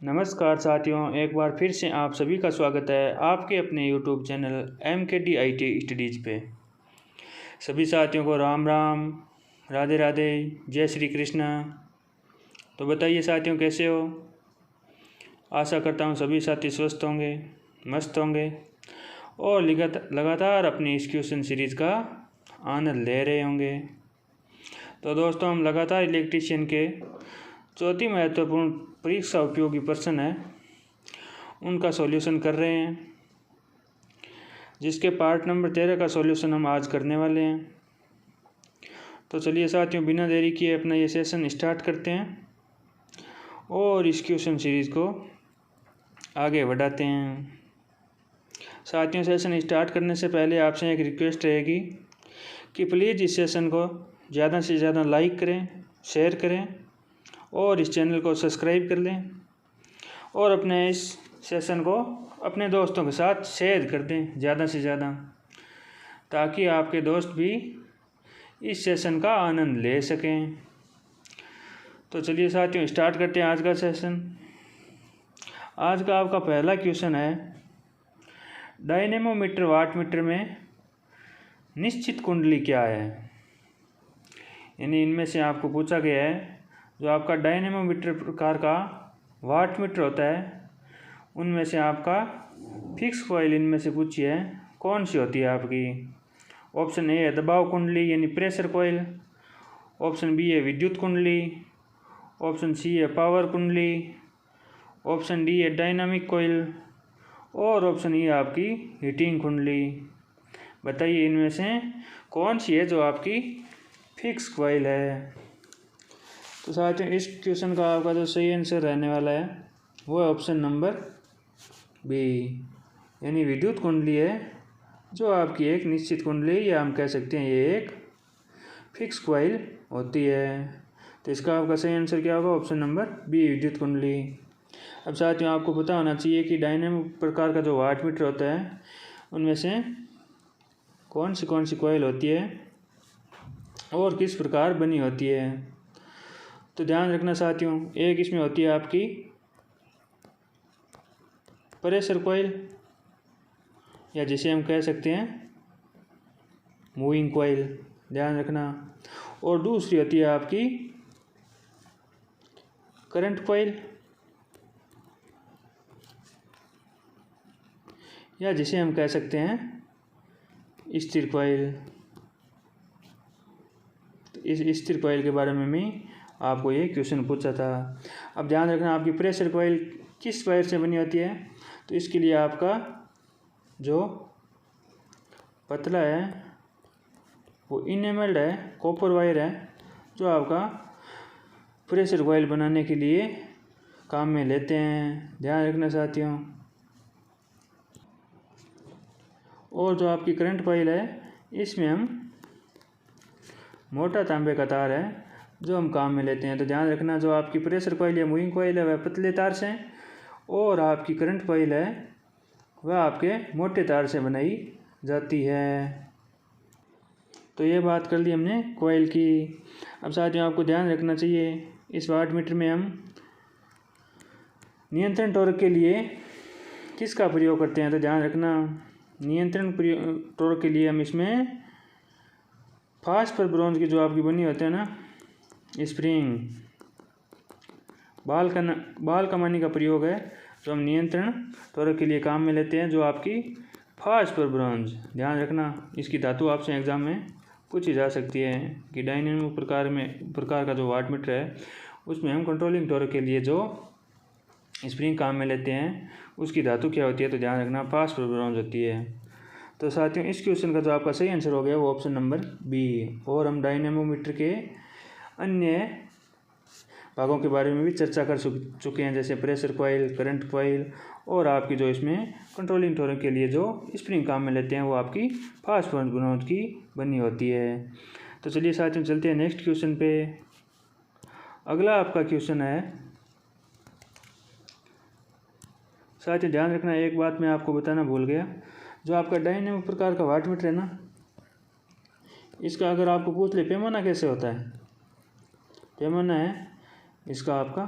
नमस्कार साथियों, एक बार फिर से आप सभी का स्वागत है आपके अपने YouTube channel MKD IT studies पे। सभी साथियों को राम राम, राधे राधे, जय श्री कृष्ण। तो बताइए साथियों, कैसे हो? आशा करता हूँ सभी साथी स्वस्थ होंगे, मस्त होंगे और लगातार अपनी इस क्वेश्चन सीरीज़ का आनंद ले रहे होंगे। तो दोस्तों, हम लगातार इलेक्ट्रीशियन के चौथी महत्वपूर्ण परीक्षा उपयोगी प्रश्न है उनका सॉल्यूशन कर रहे हैं, जिसके पार्ट नंबर 13 का सॉल्यूशन हम आज करने वाले हैं। तो चलिए साथियों, बिना देरी किए अपना ये सेशन स्टार्ट करते हैं और इस क्वेश्चन सीरीज़ को आगे बढ़ाते हैं। साथियों, सेशन स्टार्ट करने से पहले आपसे एक रिक्वेस्ट रहेगी कि प्लीज़ इस सेशन को ज़्यादा से ज़्यादा लाइक करें, शेयर करें और इस चैनल को सब्सक्राइब कर लें और अपने इस सेशन को अपने दोस्तों के साथ शेयर कर दें ज़्यादा से ज़्यादा, ताकि आपके दोस्त भी इस सेशन का आनंद ले सकें। तो चलिए साथियों, स्टार्ट करते हैं आज का सेशन। आज का आपका पहला क्वेश्चन है, डायनेमोमीटर वाटमीटर में निश्चित कुंडली क्या है? यानी इनमें से आपको पूछा गया है, जो आपका डायनेमोमीटर प्रकार का वाटमीटर होता है उनमें से आपका फिक्स कॉइल इनमें से पूछी है कौन सी होती है आपकी। ऑप्शन ए है दबाव कुंडली यानी प्रेशर कॉइल, ऑप्शन बी है विद्युत कुंडली, ऑप्शन सी है पावर कुंडली, ऑप्शन डी है डायनामिक कॉइल और ऑप्शन ई है आपकी हीटिंग कुंडली। बताइए इनमें से कौन सी है जो आपकी फिक्स कॉइल है। तो साथियों, इस क्वेश्चन का आपका जो सही आंसर रहने वाला है वो है ऑप्शन नंबर बी, यानी विद्युत कुंडली है जो आपकी एक निश्चित कुंडली या हम कह सकते हैं ये एक फिक्स कॉइल होती है। तो इसका आपका सही आंसर क्या होगा? ऑप्शन नंबर बी, विद्युत कुंडली। अब साथियों, आपको पता होना चाहिए कि डायनेमो प्रकार का जो वाटमीटर होता है उनमें से कौन सी कॉइल होती है और किस प्रकार बनी होती है। तो ध्यान रखना साथियों, एक इसमें होती है आपकी प्रेशर कॉइल या जिसे हम कह सकते हैं मूविंग कॉइल, ध्यान रखना, और दूसरी होती है आपकी करंट कॉइल या जिसे हम कह सकते हैं स्थिर कॉइल। इस स्थिर कॉइल के बारे में भी आपको ये क्वेश्चन पूछा था। अब ध्यान रखना, आपकी प्रेशर कॉइल किस वायर से बनी होती है? तो इसके लिए आपका जो पतला है वो इनेमल्ड है, कॉपर वायर है, जो आपका प्रेशर कॉइल बनाने के लिए काम में लेते हैं। ध्यान रखना साथियों। और जो आपकी करंट कॉइल है इसमें हम मोटा तांबे का तार है जो हम काम में लेते हैं। तो ध्यान रखना, जो आपकी प्रेशर कॉइल या मूविंग कॉइल है वह पतले तार से और आपकी करंट कॉइल है वह आपके मोटे तार से बनाई जाती है। तो ये बात कर ली हमने कॉइल की। अब साथियों, आपको ध्यान रखना चाहिए, इस वाटमीटर में हम नियंत्रण टॉर्क के लिए किसका प्रयोग करते हैं? तो ध्यान रखना, नियंत्रण टॉर्क के लिए हम इसमें फास्फर ब्रॉन्ज की जो आपकी बनी होती है ना स्प्रिंग, बाल कमानी का प्रयोग है जो हम नियंत्रण टॉर्क के लिए काम में लेते हैं, जो आपकी फास्फर ब्रॉन्ज। ध्यान रखना, इसकी धातु आपसे एग्जाम में पूछी जा सकती है कि डायनेमो प्रकार का जो वाटमीटर है उसमें हम कंट्रोलिंग टॉर्क के लिए जो स्प्रिंग काम में लेते हैं उसकी धातु क्या होती है? तो ध्यान रखना, फास्फर ब्रॉन्ज होती है। तो साथियों, इस क्वेश्चन का जो आपका सही आंसर हो गया वो ऑप्शन नंबर बी। और हम डायनेमोमीटर के अन्य भागों के बारे में भी चर्चा कर चुके हैं, जैसे प्रेशर कॉइल, करंट कॉइल और आपकी जो इसमें कंट्रोलिंग टॉर्क के लिए जो स्प्रिंग काम में लेते हैं वो आपकी फास्फर ब्रॉन्ज की बनी होती है। तो चलिए साथियों, चलते हैं नेक्स्ट क्वेश्चन पे। अगला आपका क्वेश्चन है, साथियों ध्यान रखना, एक बात मैं आपको बताना भूल गया, जो आपका डायनेमो प्रकार का वाटमीटर है ना, इसका अगर आपको पूछ ले पैमाना कैसे होता है? पैमाना है इसका आपका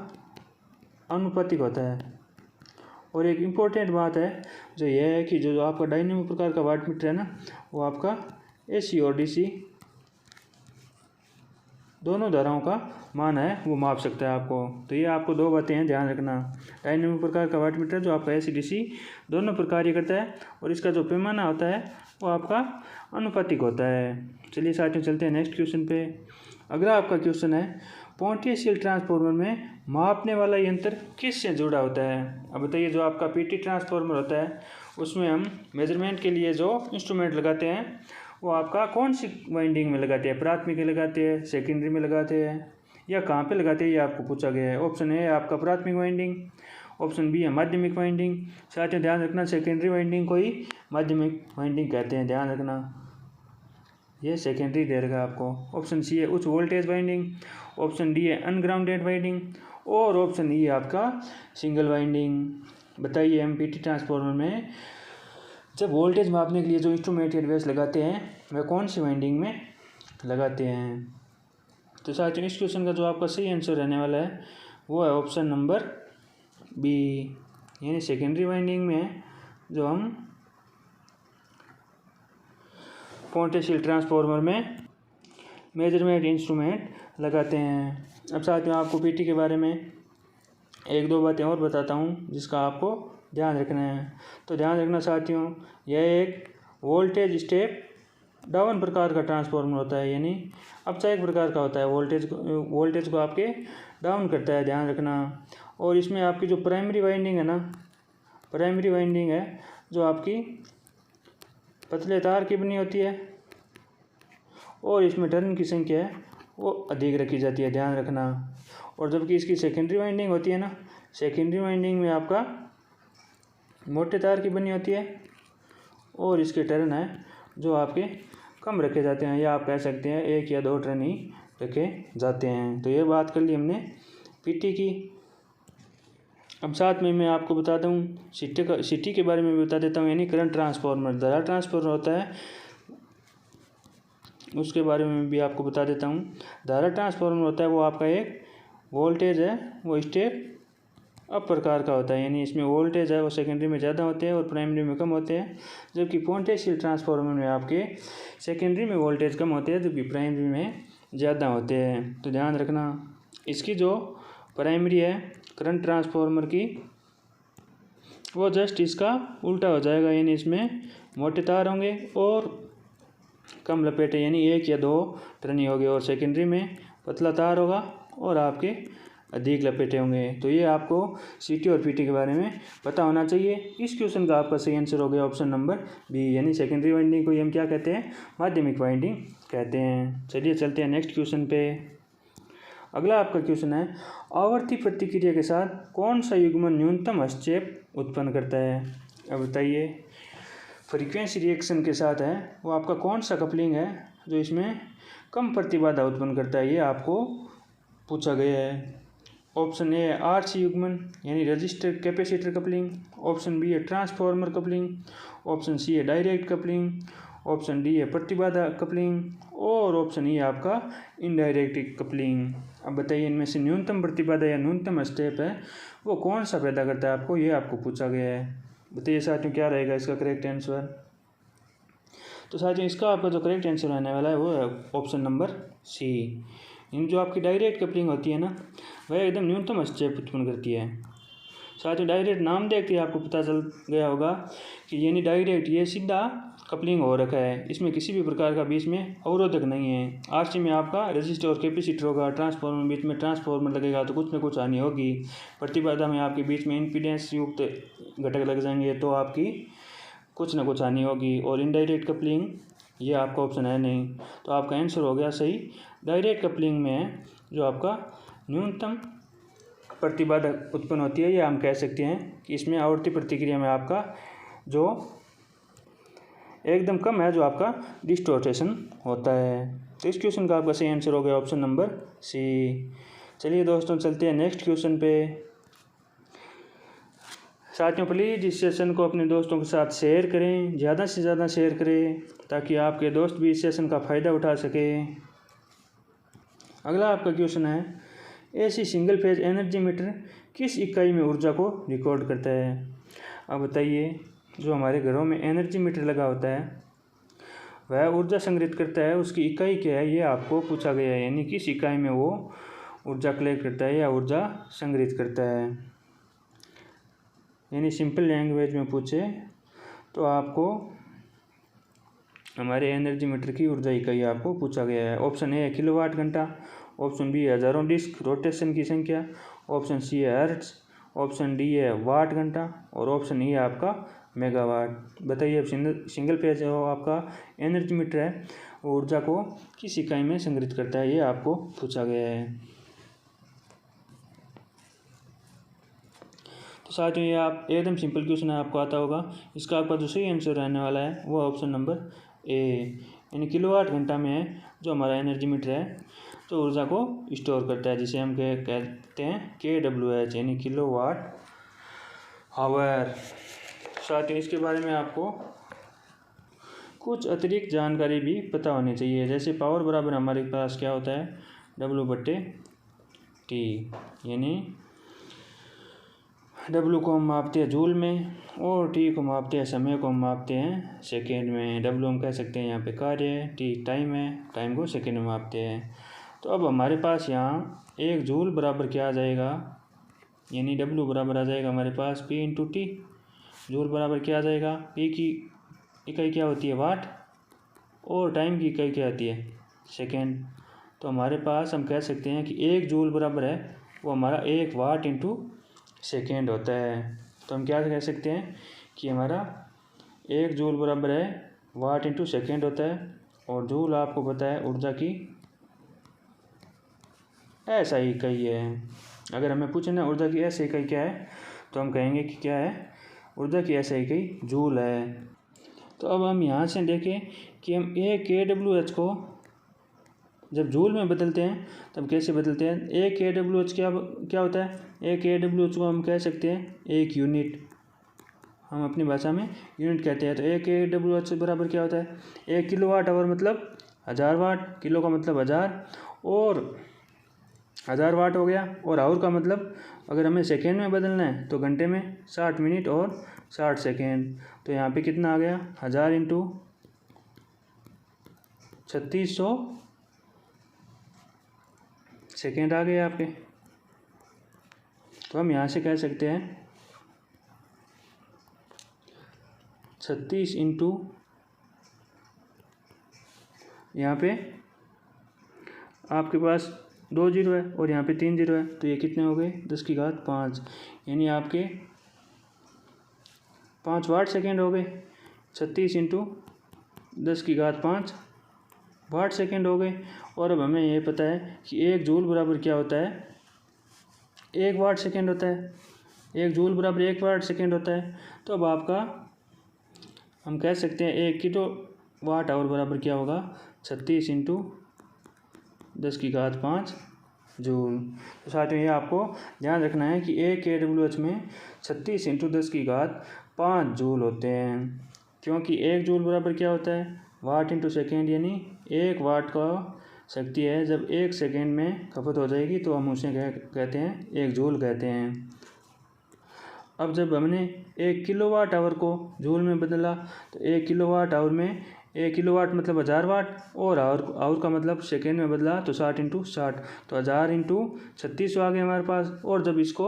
अनुपातिक होता है। और एक इम्पोर्टेंट बात है जो यह है कि जो आपका डायनेमो प्रकार का वाट मीटर है ना, वो आपका AC और DC दोनों धाराओं का मान है वो माप सकता है आपको। तो ये आपको दो बातें हैं ध्यान रखना। डायनेमो प्रकार का वाट मीटर जो आपका AC DC दोनों पर कार्य करता है, और इसका जो पैमाना होता है वो आपका अनुपातिक होता है। चलिए साथियों चलते हैं नेक्स्ट क्वेश्चन पे। अगला आपका क्वेश्चन है, पोटेंशियल ट्रांसफार्मर में मापने वाला यंत्र किससे जुड़ा होता है। अब बताइए, जो आपका PT ट्रांसफार्मर होता है उसमें हम मेजरमेंट के लिए जो इंस्ट्रूमेंट लगाते हैं वो आपका कौन सी वाइंडिंग में लगाते हैं, प्राथमिक में लगाते हैं, सेकेंडरी में लगाते हैं, या कहाँ पे लगाते हैं, ये आपको पूछा गया है। ऑप्शन ए आपका प्राथमिक वाइंडिंग, ऑप्शन बी है माध्यमिक वाइंडिंग। साथियों ध्यान रखना, सेकेंडरी वाइंडिंग को ही माध्यमिक वाइंडिंग कहते हैं, ध्यान रखना, ये सेकेंडरी दे रखा है आपको। ऑप्शन सी है उच्च वोल्टेज वाइंडिंग, ऑप्शन डी है अनग्राउंडेड वाइंडिंग, और ऑप्शन ई आपका सिंगल वाइंडिंग। बताइए, हम PT ट्रांसफार्मर में जब वोल्टेज मापने के लिए जो इंस्ट्रूमेंट या डिवाइस लगाते हैं वह कौन सी वाइंडिंग में लगाते हैं। तो साथियों इस क्वेश्चन का जो आपका सही आंसर रहने वाला है वो है ऑप्शन नंबर बी, यानी सेकेंडरी वाइंडिंग में जो हम पोटेंशियल ट्रांसफार्मर में मेजरमेंट इंस्ट्रूमेंट लगाते हैं। अब साथियों आपको PT के बारे में एक दो बातें और बताता हूँ जिसका आपको ध्यान रखना है। तो ध्यान रखना साथियों, यह एक वोल्टेज स्टेप डाउन प्रकार का ट्रांसफार्मर होता है, यानी अपचायक प्रकार का होता है, वोल्टेज को आपके डाउन करता है, ध्यान रखना। और इसमें आपकी जो प्राइमरी वाइंडिंग है ना, प्राइमरी वाइंडिंग है जो आपकी पतले तार की बनी होती है, और इसमें टर्न की संख्या है वो अधिक रखी जाती है, ध्यान रखना। और जबकि इसकी सेकेंडरी वाइंडिंग होती है ना, सेकेंडरी वाइंडिंग में आपका मोटे तार की बनी होती है, और इसके टर्न है जो आपके कम रखे जाते हैं, या आप कह सकते हैं 1 या 2 टर्न ही रखे जाते हैं। तो ये बात कर ली हमने PT की। अब साथ में मैं आपको बता दूं CT के बारे में भी बता देता हूँ, यानी करंट ट्रांसफार्मर, धारा ट्रांसफार्मर होता है उसके बारे में भी आपको बता देता हूँ। धारा ट्रांसफार्मर होता है वो आपका एक वोल्टेज है वो स्टेप अप प्रकार का होता है, यानी इसमें वोल्टेज है वो सेकेंडरी में ज़्यादा होते हैं और प्राइमरी में कम होते हैं। जबकि पोटेंशियल ट्रांसफार्मर में आपके सेकेंडरी में वोल्टेज कम होते हैं जबकि प्राइमरी में ज़्यादा होते हैं। तो ध्यान रखना, इसकी जो प्राइमरी है करंट ट्रांसफार्मर की वो जस्ट इसका उल्टा हो जाएगा, यानी इसमें मोटे तार होंगे और कम लपेटे, यानी 1 या 2 टर्नी होंगे, और सेकेंडरी में पतला तार होगा और आपके अधिक लपेटे होंगे। तो ये आपको CT और PT के बारे में पता होना चाहिए। इस क्वेश्चन का आपका सही आंसर हो गया ऑप्शन नंबर बी, यानी सेकेंडरी वाइंडिंग को हम क्या कहते हैं, माध्यमिक वाइंडिंग कहते हैं। चलिए चलते हैं नेक्स्ट क्वेश्चन पे। अगला आपका क्वेश्चन है, आवर्ती प्रतिक्रिया के साथ कौन सा युग्मन न्यूनतम हस्तक्षेप उत्पन्न करता है। अब बताइए, फ्रीक्वेंसी रिएक्शन के साथ है वो आपका कौन सा कपलिंग है जो इसमें कम प्रतिबाधा उत्पन्न करता है, ये आपको पूछा गया है। ऑप्शन ए है RC युग्मन, यानी register capacitor coupling, option B है ट्रांसफार्मर कपलिंग, ऑप्शन सी है डायरेक्ट कपलिंग, ऑप्शन डी है प्रतिबाधा कपलिंग, और ऑप्शन ई है आपका इनडायरेक्ट कपलिंग। अब बताइए, इनमें से न्यूनतम प्रतिबाधा या न्यूनतम स्टेप है वो कौन सा पैदा करता है आपको, ये आपको पूछा गया है। बताइए साथियों क्या रहेगा इसका करेक्ट आंसर। तो साथियों इसका आपका जो करेक्ट आंसर रहने वाला है वो है ऑप्शन नंबर सी। इन जो आपकी डायरेक्ट कपलिंग होती है ना, वह एकदम न्यूनतम हस्तक्षेप उत्पन्न करती है। साथियों डायरेक्ट नाम देखते ही आपको पता चल गया होगा कि यानी डायरेक्ट ये सीधा कपलिंग हो रखा है, इसमें किसी भी प्रकार का बीच में अवरोधक नहीं है। RC में आपका रजिस्टर और कैपेसिटर होगा, ट्रांसफार्मर बीच में ट्रांसफार्मर लगेगा तो कुछ न कुछ हानि होगी। प्रतिबाधा में आपके बीच में इम्पीडेंस युक्त घटक लग जाएंगे तो आपकी कुछ न कुछ हानि होगी। और इनडायरेक्ट कपलिंग ये आपका ऑप्शन है नहीं, तो आपका आंसर हो गया सही। डायरेक्ट कपलिंग में है जो आपका न्यूनतम प्रतिबाधा उत्पन्न होती है, या हम कह सकते हैं कि इसमें आवर्ती प्रतिक्रिया में आपका जो एकदम कम है जो आपका डिस्टोर्शन होता है। तो इस क्वेश्चन का आपका सही आंसर हो गया ऑप्शन नंबर सी। चलिए दोस्तों चलते हैं नेक्स्ट क्वेश्चन पे। साथियों प्लीज़ इस सेशन को अपने दोस्तों के साथ शेयर करें, ज़्यादा से ज़्यादा शेयर करें ताकि आपके दोस्त भी इस सेशन का फ़ायदा उठा सकें। अगला आपका क्वेश्चन है, ऐसी सिंगल फेज एनर्जी मीटर किस इकाई में ऊर्जा को रिकॉर्ड करता है? अब बताइए, जो हमारे घरों में एनर्जी मीटर लगा होता है वह ऊर्जा संग्रहित करता है, उसकी इकाई क्या है ये आपको पूछा गया है, यानी किस इकाई में वो ऊर्जा कलेक्ट करता है या ऊर्जा संग्रहित करता है। यानी सिंपल लैंग्वेज में पूछे तो आपको हमारे एनर्जी मीटर की ऊर्जा इकाई आपको पूछा गया है। ऑप्शन ए है किलोवाट घंटा, ऑप्शन बी है हजारों डिस्क रोटेशन की संख्या, ऑप्शन सी है हर्ट्ज, ऑप्शन डी है वाट घंटा और ऑप्शन ई है आपका मेगावाट। बताइए अब सिंगल फेज जो आपका एनर्जी मीटर है वो ऊर्जा को किस इकाई में संग्रहित करता है, ये आपको पूछा गया है। तो साथियों ये आप एकदम सिंपल क्वेश्चन है, आपको आता होगा। इसका आपका जो सही आंसर रहने वाला है वो ऑप्शन नंबर ए, यानी किलोवाट घंटा में है जो हमारा एनर्जी मीटर है तो ऊर्जा को स्टोर करता है, जिसे हम कहते हैं KWH यानी किलोवाट आवर। साथियों इसके बारे में आपको कुछ अतिरिक्त जानकारी भी पता होनी चाहिए, जैसे पावर बराबर हमारे पास क्या होता है W/T, यानी W को हम मापते हैं जूल में और T को मापते हैं, समय को हम मापते हैं सेकेंड में। W हम कह सकते हैं यहाँ पे कार्य है, T टाइम है, टाइम को सेकेंड में मापते हैं। तो अब हमारे पास यहाँ एक जूल बराबर क्या आ जाएगा, यानी W बराबर आ जाएगा हमारे पास P/T। जूल बराबर क्या आ जाएगा, P की इकाई क्या होती है वाट और टाइम की इकाई क्या होती है सेकेंड। तो हमारे पास हम कह सकते हैं कि एक जूल बराबर है वो हमारा 1 वाट इंटू सेकेंड होता है। तो हम क्या कह सकते हैं कि हमारा 1 जूल बराबर है वाट इंटू सेकेंड होता है, और जूल आपको पता है ऊर्जा की SI इकाई है। अगर हमें पूछे ना ऊर्जा की SI इकाई क्या है तो हम कहेंगे कि क्या है, ऊर्जा की SI इकाई जूल है। तो अब हम यहाँ से देखें कि हम एक KWH को जब जूल में बदलते हैं तब कैसे बदलते हैं। एक KWH क्या होता है, एक KWH को हम कह सकते हैं एक यूनिट, हम अपनी भाषा में यूनिट कहते हैं। तो एक KWH बराबर क्या होता है, 1 किलोवाट आवर मतलब 1000 वाट, किलो का मतलब 1000 और 1000 वाट हो गया, और आवर का मतलब अगर हमें सेकेंड में बदलना है तो घंटे में 60 मिनट और 60 सेकेंड। तो यहाँ पे कितना आ गया, 1000 इंटू 3600 सेकेंड आ गए आपके। तो हम यहाँ से कह सकते हैं 36 इंटू यहाँ पे आपके पास 2 जीरो है और यहाँ पे 3 जीरो है, तो ये कितने हो गए 10 की घात 5, यानी आपके 5 वाट सेकेंड हो गए। 36 इंटू 10 की घात 5 वाट सेकेंड हो गए। और अब हमें ये पता है कि 1 जूल बराबर क्या होता है, 1 वाट सेकेंड होता है। 1 जूल बराबर 1 वाट सेकेंड होता है। तो अब आपका हम कह सकते हैं 1 किलो वाट आवर बराबर क्या होगा, 36 इंटू 10 की घात 5 जूल। तो साथियों ये आपको ध्यान रखना है कि एक KWH में 36 इंटू 10 की घात 5 जूल होते हैं, क्योंकि 1 जूल बराबर क्या होता है वाट इंटू सेकेंड, यानी 1 वाट का शक्ति है जब 1 सेकेंड में खपत हो जाएगी तो हम उसे कहते हैं 1 जूल कहते हैं। अब जब हमने 1 किलोवाट आवर को जूल में बदला तो 1 किलोवाट आवर में 1 किलोवाट मतलब 1000 वाट और आवर का मतलब सेकेंड में बदला तो 60 इंटू 60, तो 1000 इंटू 36 आ गए हमारे पास। और जब इसको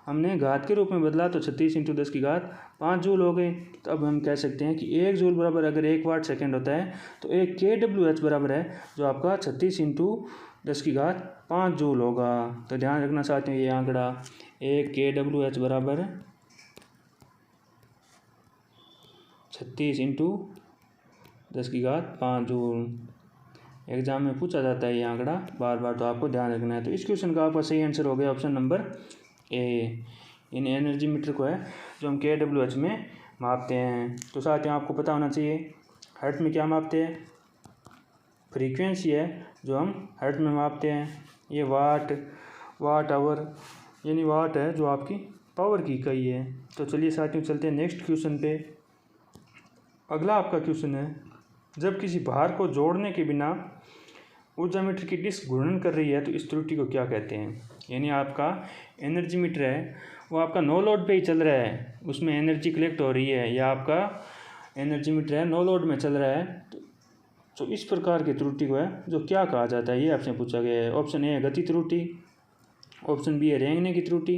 हमने घात के रूप में बदला तो 36 इंटू 10 की घात 5 जूल हो गए। तो अब हम कह सकते हैं कि 1 जूल बराबर अगर 1 वाट सेकेंड होता है तो एक KWH बराबर है जो आपका 36 इंटू 10 की घात 5 जूल होगा। तो ध्यान रखना साथियों ये आंकड़ा, एक KWH बराबर 36 इंटू 10 की घात 5 जूल। एग्जाम में पूछा जाता है ये आंकड़ा बार बार, तो आपको ध्यान रखना है। तो इस क्वेश्चन का आपका सही आंसर हो गया option number A, in energy meter को है जो हम KWH में मापते हैं। तो साथियों आपको पता होना चाहिए हर्ट्ज में क्या मापते हैं, फ्रीक्वेंसी है जो हम हर्ट्ज में मापते हैं। ये वाट आवर यानी वाट है जो आपकी पावर की इकाई है। तो चलिए साथियों चलते हैं नेक्स्ट क्वेश्चन पे। अगला आपका क्वेश्चन है, जब किसी भार को जोड़ने के बिना ऊर्जा मीटर की डिस्क घूर्णन कर रही है तो इस त्रुटि को क्या कहते हैं। यानी आपका एनर्जी मीटर है वो आपका नो लोड पे ही चल रहा है, उसमें एनर्जी कलेक्ट हो रही है, या आपका एनर्जी मीटर है नो लोड में चल रहा है, तो इस प्रकार की त्रुटि को है जो क्या कहा जाता है, ये आपसे पूछा गया है। ऑप्शन ए है गति त्रुटि, ऑप्शन बी है रेंगने की त्रुटि,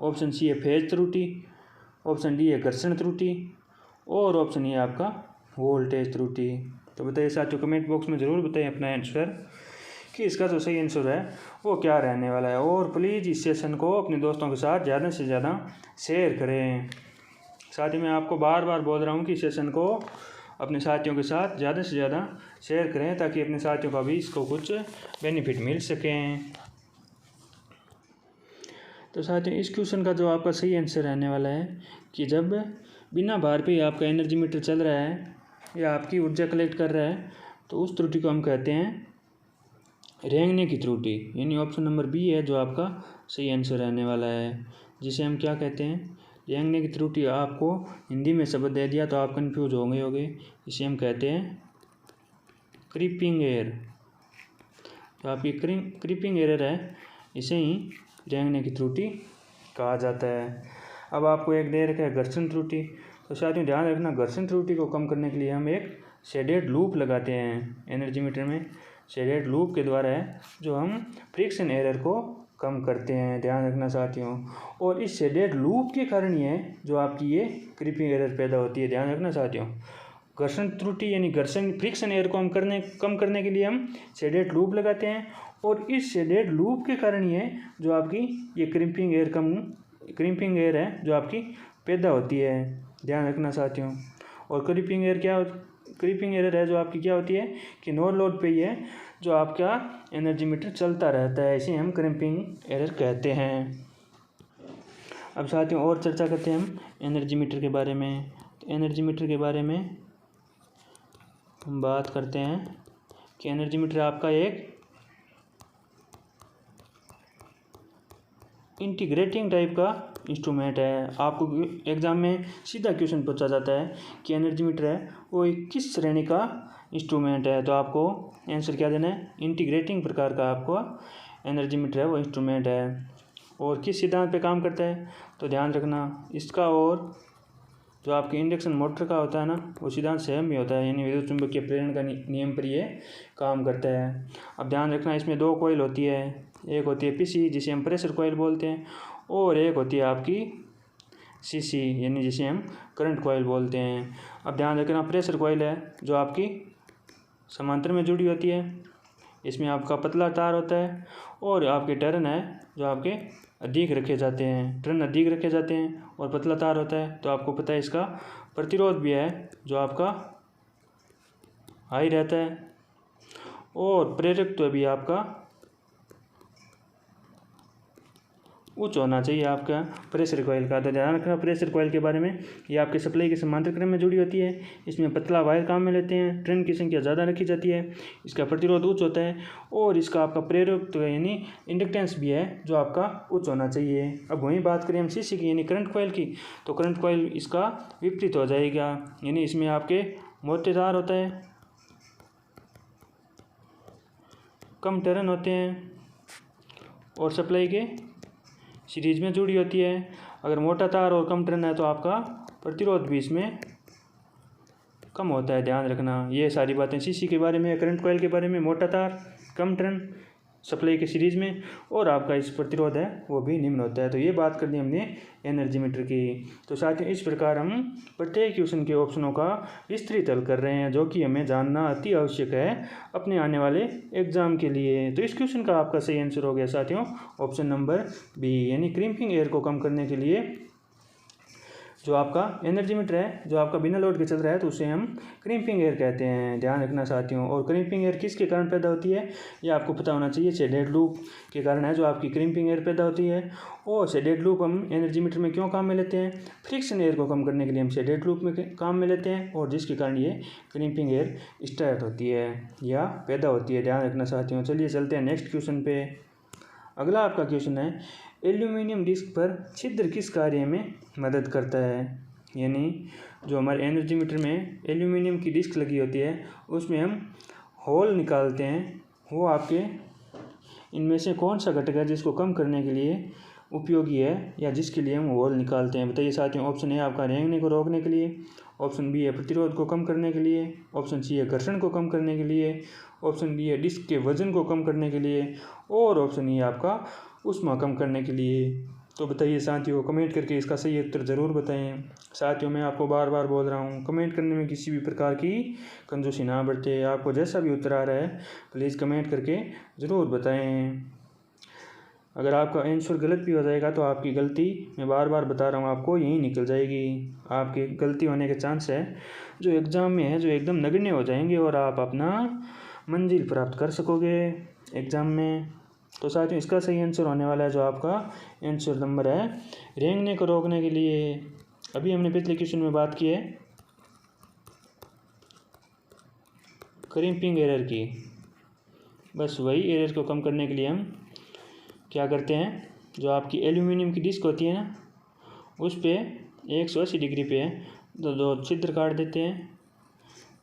ऑप्शन सी है फेज त्रुटि, ऑप्शन डी है घर्षण त्रुटि, और ऑप्शन ए आपका वोल्टेज त्रुटि। तो बताइए साथियों, कमेंट बॉक्स में ज़रूर बताइए अपना आंसर कि इसका जो सही आंसर है वो क्या रहने वाला है। और प्लीज़ इस सेशन को अपने दोस्तों के साथ ज़्यादा से ज़्यादा शेयर करें। साथ ही मैं आपको बार बार बोल रहा हूँ कि इस सेशन को अपने साथियों के साथ ज़्यादा से ज़्यादा शेयर करें ताकि अपने साथियों का भी इसको कुछ बेनिफिट मिल सकें। तो साथियों, इस क्वेश्चन का जो आपका सही आंसर रहने वाला है कि जब बिना भार पे आपका एनर्जी मीटर चल रहा है या आपकी ऊर्जा कलेक्ट कर रहा है तो उस त्रुटि को हम कहते हैं रेंगने की त्रुटि। यानी ऑप्शन नंबर बी है जो आपका सही आंसर रहने वाला है, जिसे हम क्या कहते हैं, रेंगने की त्रुटि। आपको हिंदी में शब्द दे दिया तो आप कंफ्यूज हो गए होंगे, इसे हम कहते हैं क्रीपिंग एयर। तो आपकी क्रीपिंग एरर है, इसे ही रेंगने की त्रुटि कहा जाता है। अब आपको एक दे रखा है घर्षण त्रुटि। तो साथियों ध्यान रखना, घर्षण त्रुटि को कम करने के लिए हम एक शेडेड लूप लगाते हैं एनर्जी मीटर में। शेडेड लूप के द्वारा है जो हम फ्रिक्शन एरर को कम करते हैं, ध्यान रखना साथियों। और इस शेडेड लूप के कारण ही है जो आपकी ये क्रीपिंग एरर पैदा होती है, ध्यान रखना साथियों। घर्षण त्रुटि यानी घर्षण फ्रिक्शन एयर को हम कम करने के लिए हम शेडेड लूप लगाते हैं, और इस शेडेड लूप के कारण ही है जो आपकी ये क्रीपिंग एयर है जो आपकी पैदा होती है, ध्यान रखना साथियों। और क्रीपिंग एरर है जो आपकी क्या होती है कि नो लोड पे ही है जो आपका एनर्जी मीटर चलता रहता है, इसे हम क्रीपिंग एरर कहते हैं। अब साथियों और चर्चा करते हैं हम एनर्जी मीटर के बारे में। तो एनर्जी मीटर के बारे में हम बात करते हैं कि एनर्जी मीटर आपका एक इंटीग्रेटिंग टाइप का इंस्ट्रूमेंट है। आपको एग्ज़ाम में सीधा क्वेश्चन पूछा जाता है कि एनर्जी मीटर है वो किस श्रेणी का इंस्ट्रूमेंट है, तो आपको आंसर क्या देना है, इंटीग्रेटिंग प्रकार का आपको एनर्जी मीटर है वो इंस्ट्रूमेंट है। और किस सिद्धांत पे काम करता है, तो ध्यान रखना इसका और जो आपके इंडक्शन मोटर का होता है ना वो सिद्धांत सेम ही होता है, यानी विद्युत चुंबकीय प्रेरण का नियम पर ये काम करता है। अब ध्यान रखना इसमें दो कॉइल होती है, एक होती है पीसी जिसे हम प्रेशर कॉइल बोलते हैं, और एक होती है आपकी सीसी यानी जिसे हम करंट कॉइल बोलते हैं। अब ध्यान रखना प्रेशर कॉइल है जो आपकी समांतर में जुड़ी होती है, इसमें आपका पतला तार होता है, और आपके टर्न है जो आपके अधिक रखे जाते हैं, और पतला तार होता है। तो आपको पता है इसका प्रतिरोध भी है जो आपका हाई रहता है, और प्रेरकत्व भी आपका उच्च होना चाहिए आपका प्रेशर कॉइल का। तो ध्यान रखना प्रेशर कॉइल के बारे में, ये आपके सप्लाई के समांतर क्रम में जुड़ी होती है, इसमें पतला वायर काम में लेते हैं, टर्न की संख्या ज़्यादा रखी जाती है, इसका प्रतिरोध उच्च होता है, और इसका आपका प्रेरकत्व यानी इंडक्टेंस भी है जो आपका उच्च होना चाहिए। अब वहीं बात करें हम सीसी की यानी करंट कॉइल की, तो करंट कॉइल इसका विपरीत हो जाएगा, यानी इसमें आपके मोटे तार होता है, कम टर्न होते हैं, और सप्लाई के सीरीज में जुड़ी होती है। अगर मोटा तार और कम टर्न है तो आपका प्रतिरोध भी इसमें कम होता है, ध्यान रखना। ये सारी बातें सीसी के बारे में, करंट कॉइल के बारे में, मोटा तार, कम टर्न, सप्लाई के सीरीज में, और आपका इस प्रतिरोध है वो भी निम्न होता है। तो ये बात कर दी हमने एनर्जी मीटर की। तो साथियों इस प्रकार हम प्रत्येक क्वेश्चन के ऑप्शनों का विस्तृत हल कर रहे हैं जो कि हमें जानना अति आवश्यक है अपने आने वाले एग्जाम के लिए। तो इस क्वेश्चन का आपका सही आंसर हो गया साथियों ऑप्शन नंबर बी, यानी क्रीपिंग एयर को कम करने के लिए जो आपका एनर्जी मीटर है जो आपका बिना लोड के चल रहा है तो उसे हम क्रीपिंग एयर कहते हैं, ध्यान रखना साथियों। और क्रीपिंग एयर किसके कारण पैदा होती है ये आपको पता होना चाहिए, शेडेड लूप के कारण है जो आपकी क्रीपिंग एयर पैदा होती है। और शेडेड लूप हम एनर्जी मीटर में क्यों काम में लेते हैं, फ्रिक्शन एयर को कम करने के लिए हम शेडेड लूप में काम में लेते हैं, और जिसके कारण ये क्रीपिंग एयर स्टार्ट होती है या पैदा होती है, ध्यान रखना साथियों। चलिए चलते हैं नेक्स्ट क्वेश्चन पे। अगला आपका क्वेश्चन है एल्यूमिनियम डिस्क पर छिद्र किस कार्य में मदद करता है, यानी जो हमारे एनर्जी मीटर में एल्यूमिनियम की डिस्क लगी होती है उसमें हम होल निकालते हैं, वो आपके इनमें से कौन सा घटक है जिसको कम करने के लिए उपयोगी है या जिसके लिए हम वॉल निकालते हैं? बताइए साथियों। ऑप्शन ए आपका रेंगने को रोकने के लिए, ऑप्शन बी है प्रतिरोध को कम करने के लिए, ऑप्शन सी है घर्षण को कम करने के लिए, ऑप्शन डी है डिस्क के वजन को कम करने के लिए, और ऑप्शन ई है आपका ऊष्मा कम करने के लिए। तो बताइए साथियों, कमेंट करके इसका सही उत्तर ज़रूर बताएं। साथियों, मैं आपको बार बार बोल रहा हूँ, कमेंट करने में किसी भी प्रकार की कंजूसी ना बरते। आपको जैसा भी उत्तर आ रहा है प्लीज़ कमेंट करके ज़रूर बताएं। अगर आपका आंसर गलत भी हो जाएगा तो आपकी गलती, मैं बार बार बता रहा हूँ आपको, यहीं निकल जाएगी। आपकी गलती होने के चांस है जो एग्ज़ाम में है जो एकदम नगण्य हो जाएंगे और आप अपना मंजिल प्राप्त कर सकोगे एग्ज़ाम में। तो साथियों, इसका सही आंसर होने वाला है जो आपका आंसर नंबर है रेंगने को रोकने के लिए। अभी हमने पिछले क्वेश्चन में बात की है क्रिम्पिंग एरर की। बस वही एरर को कम करने के लिए हम क्या करते हैं, जो आपकी एल्यूमिनियम की डिस्क होती है ना, उस पर 180 डिग्री पे दो छिद्र काट देते हैं,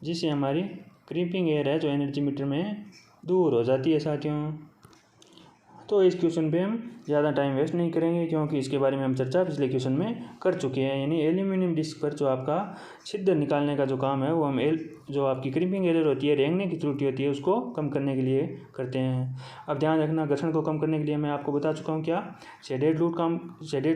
जिससे हमारी क्रिम्पिंग एयर है जो एनर्जी मीटर में दूर हो जाती है साथियों। तो इस क्वेश्चन पे हम ज़्यादा टाइम वेस्ट नहीं करेंगे, क्योंकि इसके बारे में हम चर्चा पिछले क्वेश्चन में कर चुके हैं। यानी एल्यूमिनियम डिस्क पर जो आपका छिद्र निकालने का जो काम है वो हम जो आपकी क्रिम्पिंग एरर होती है, रेंगने की त्रुटि होती है, उसको कम करने के लिए करते हैं। अब ध्यान रखना, घर्षण को कम करने के लिए मैं आपको बता चुका हूँ क्या, शेडेड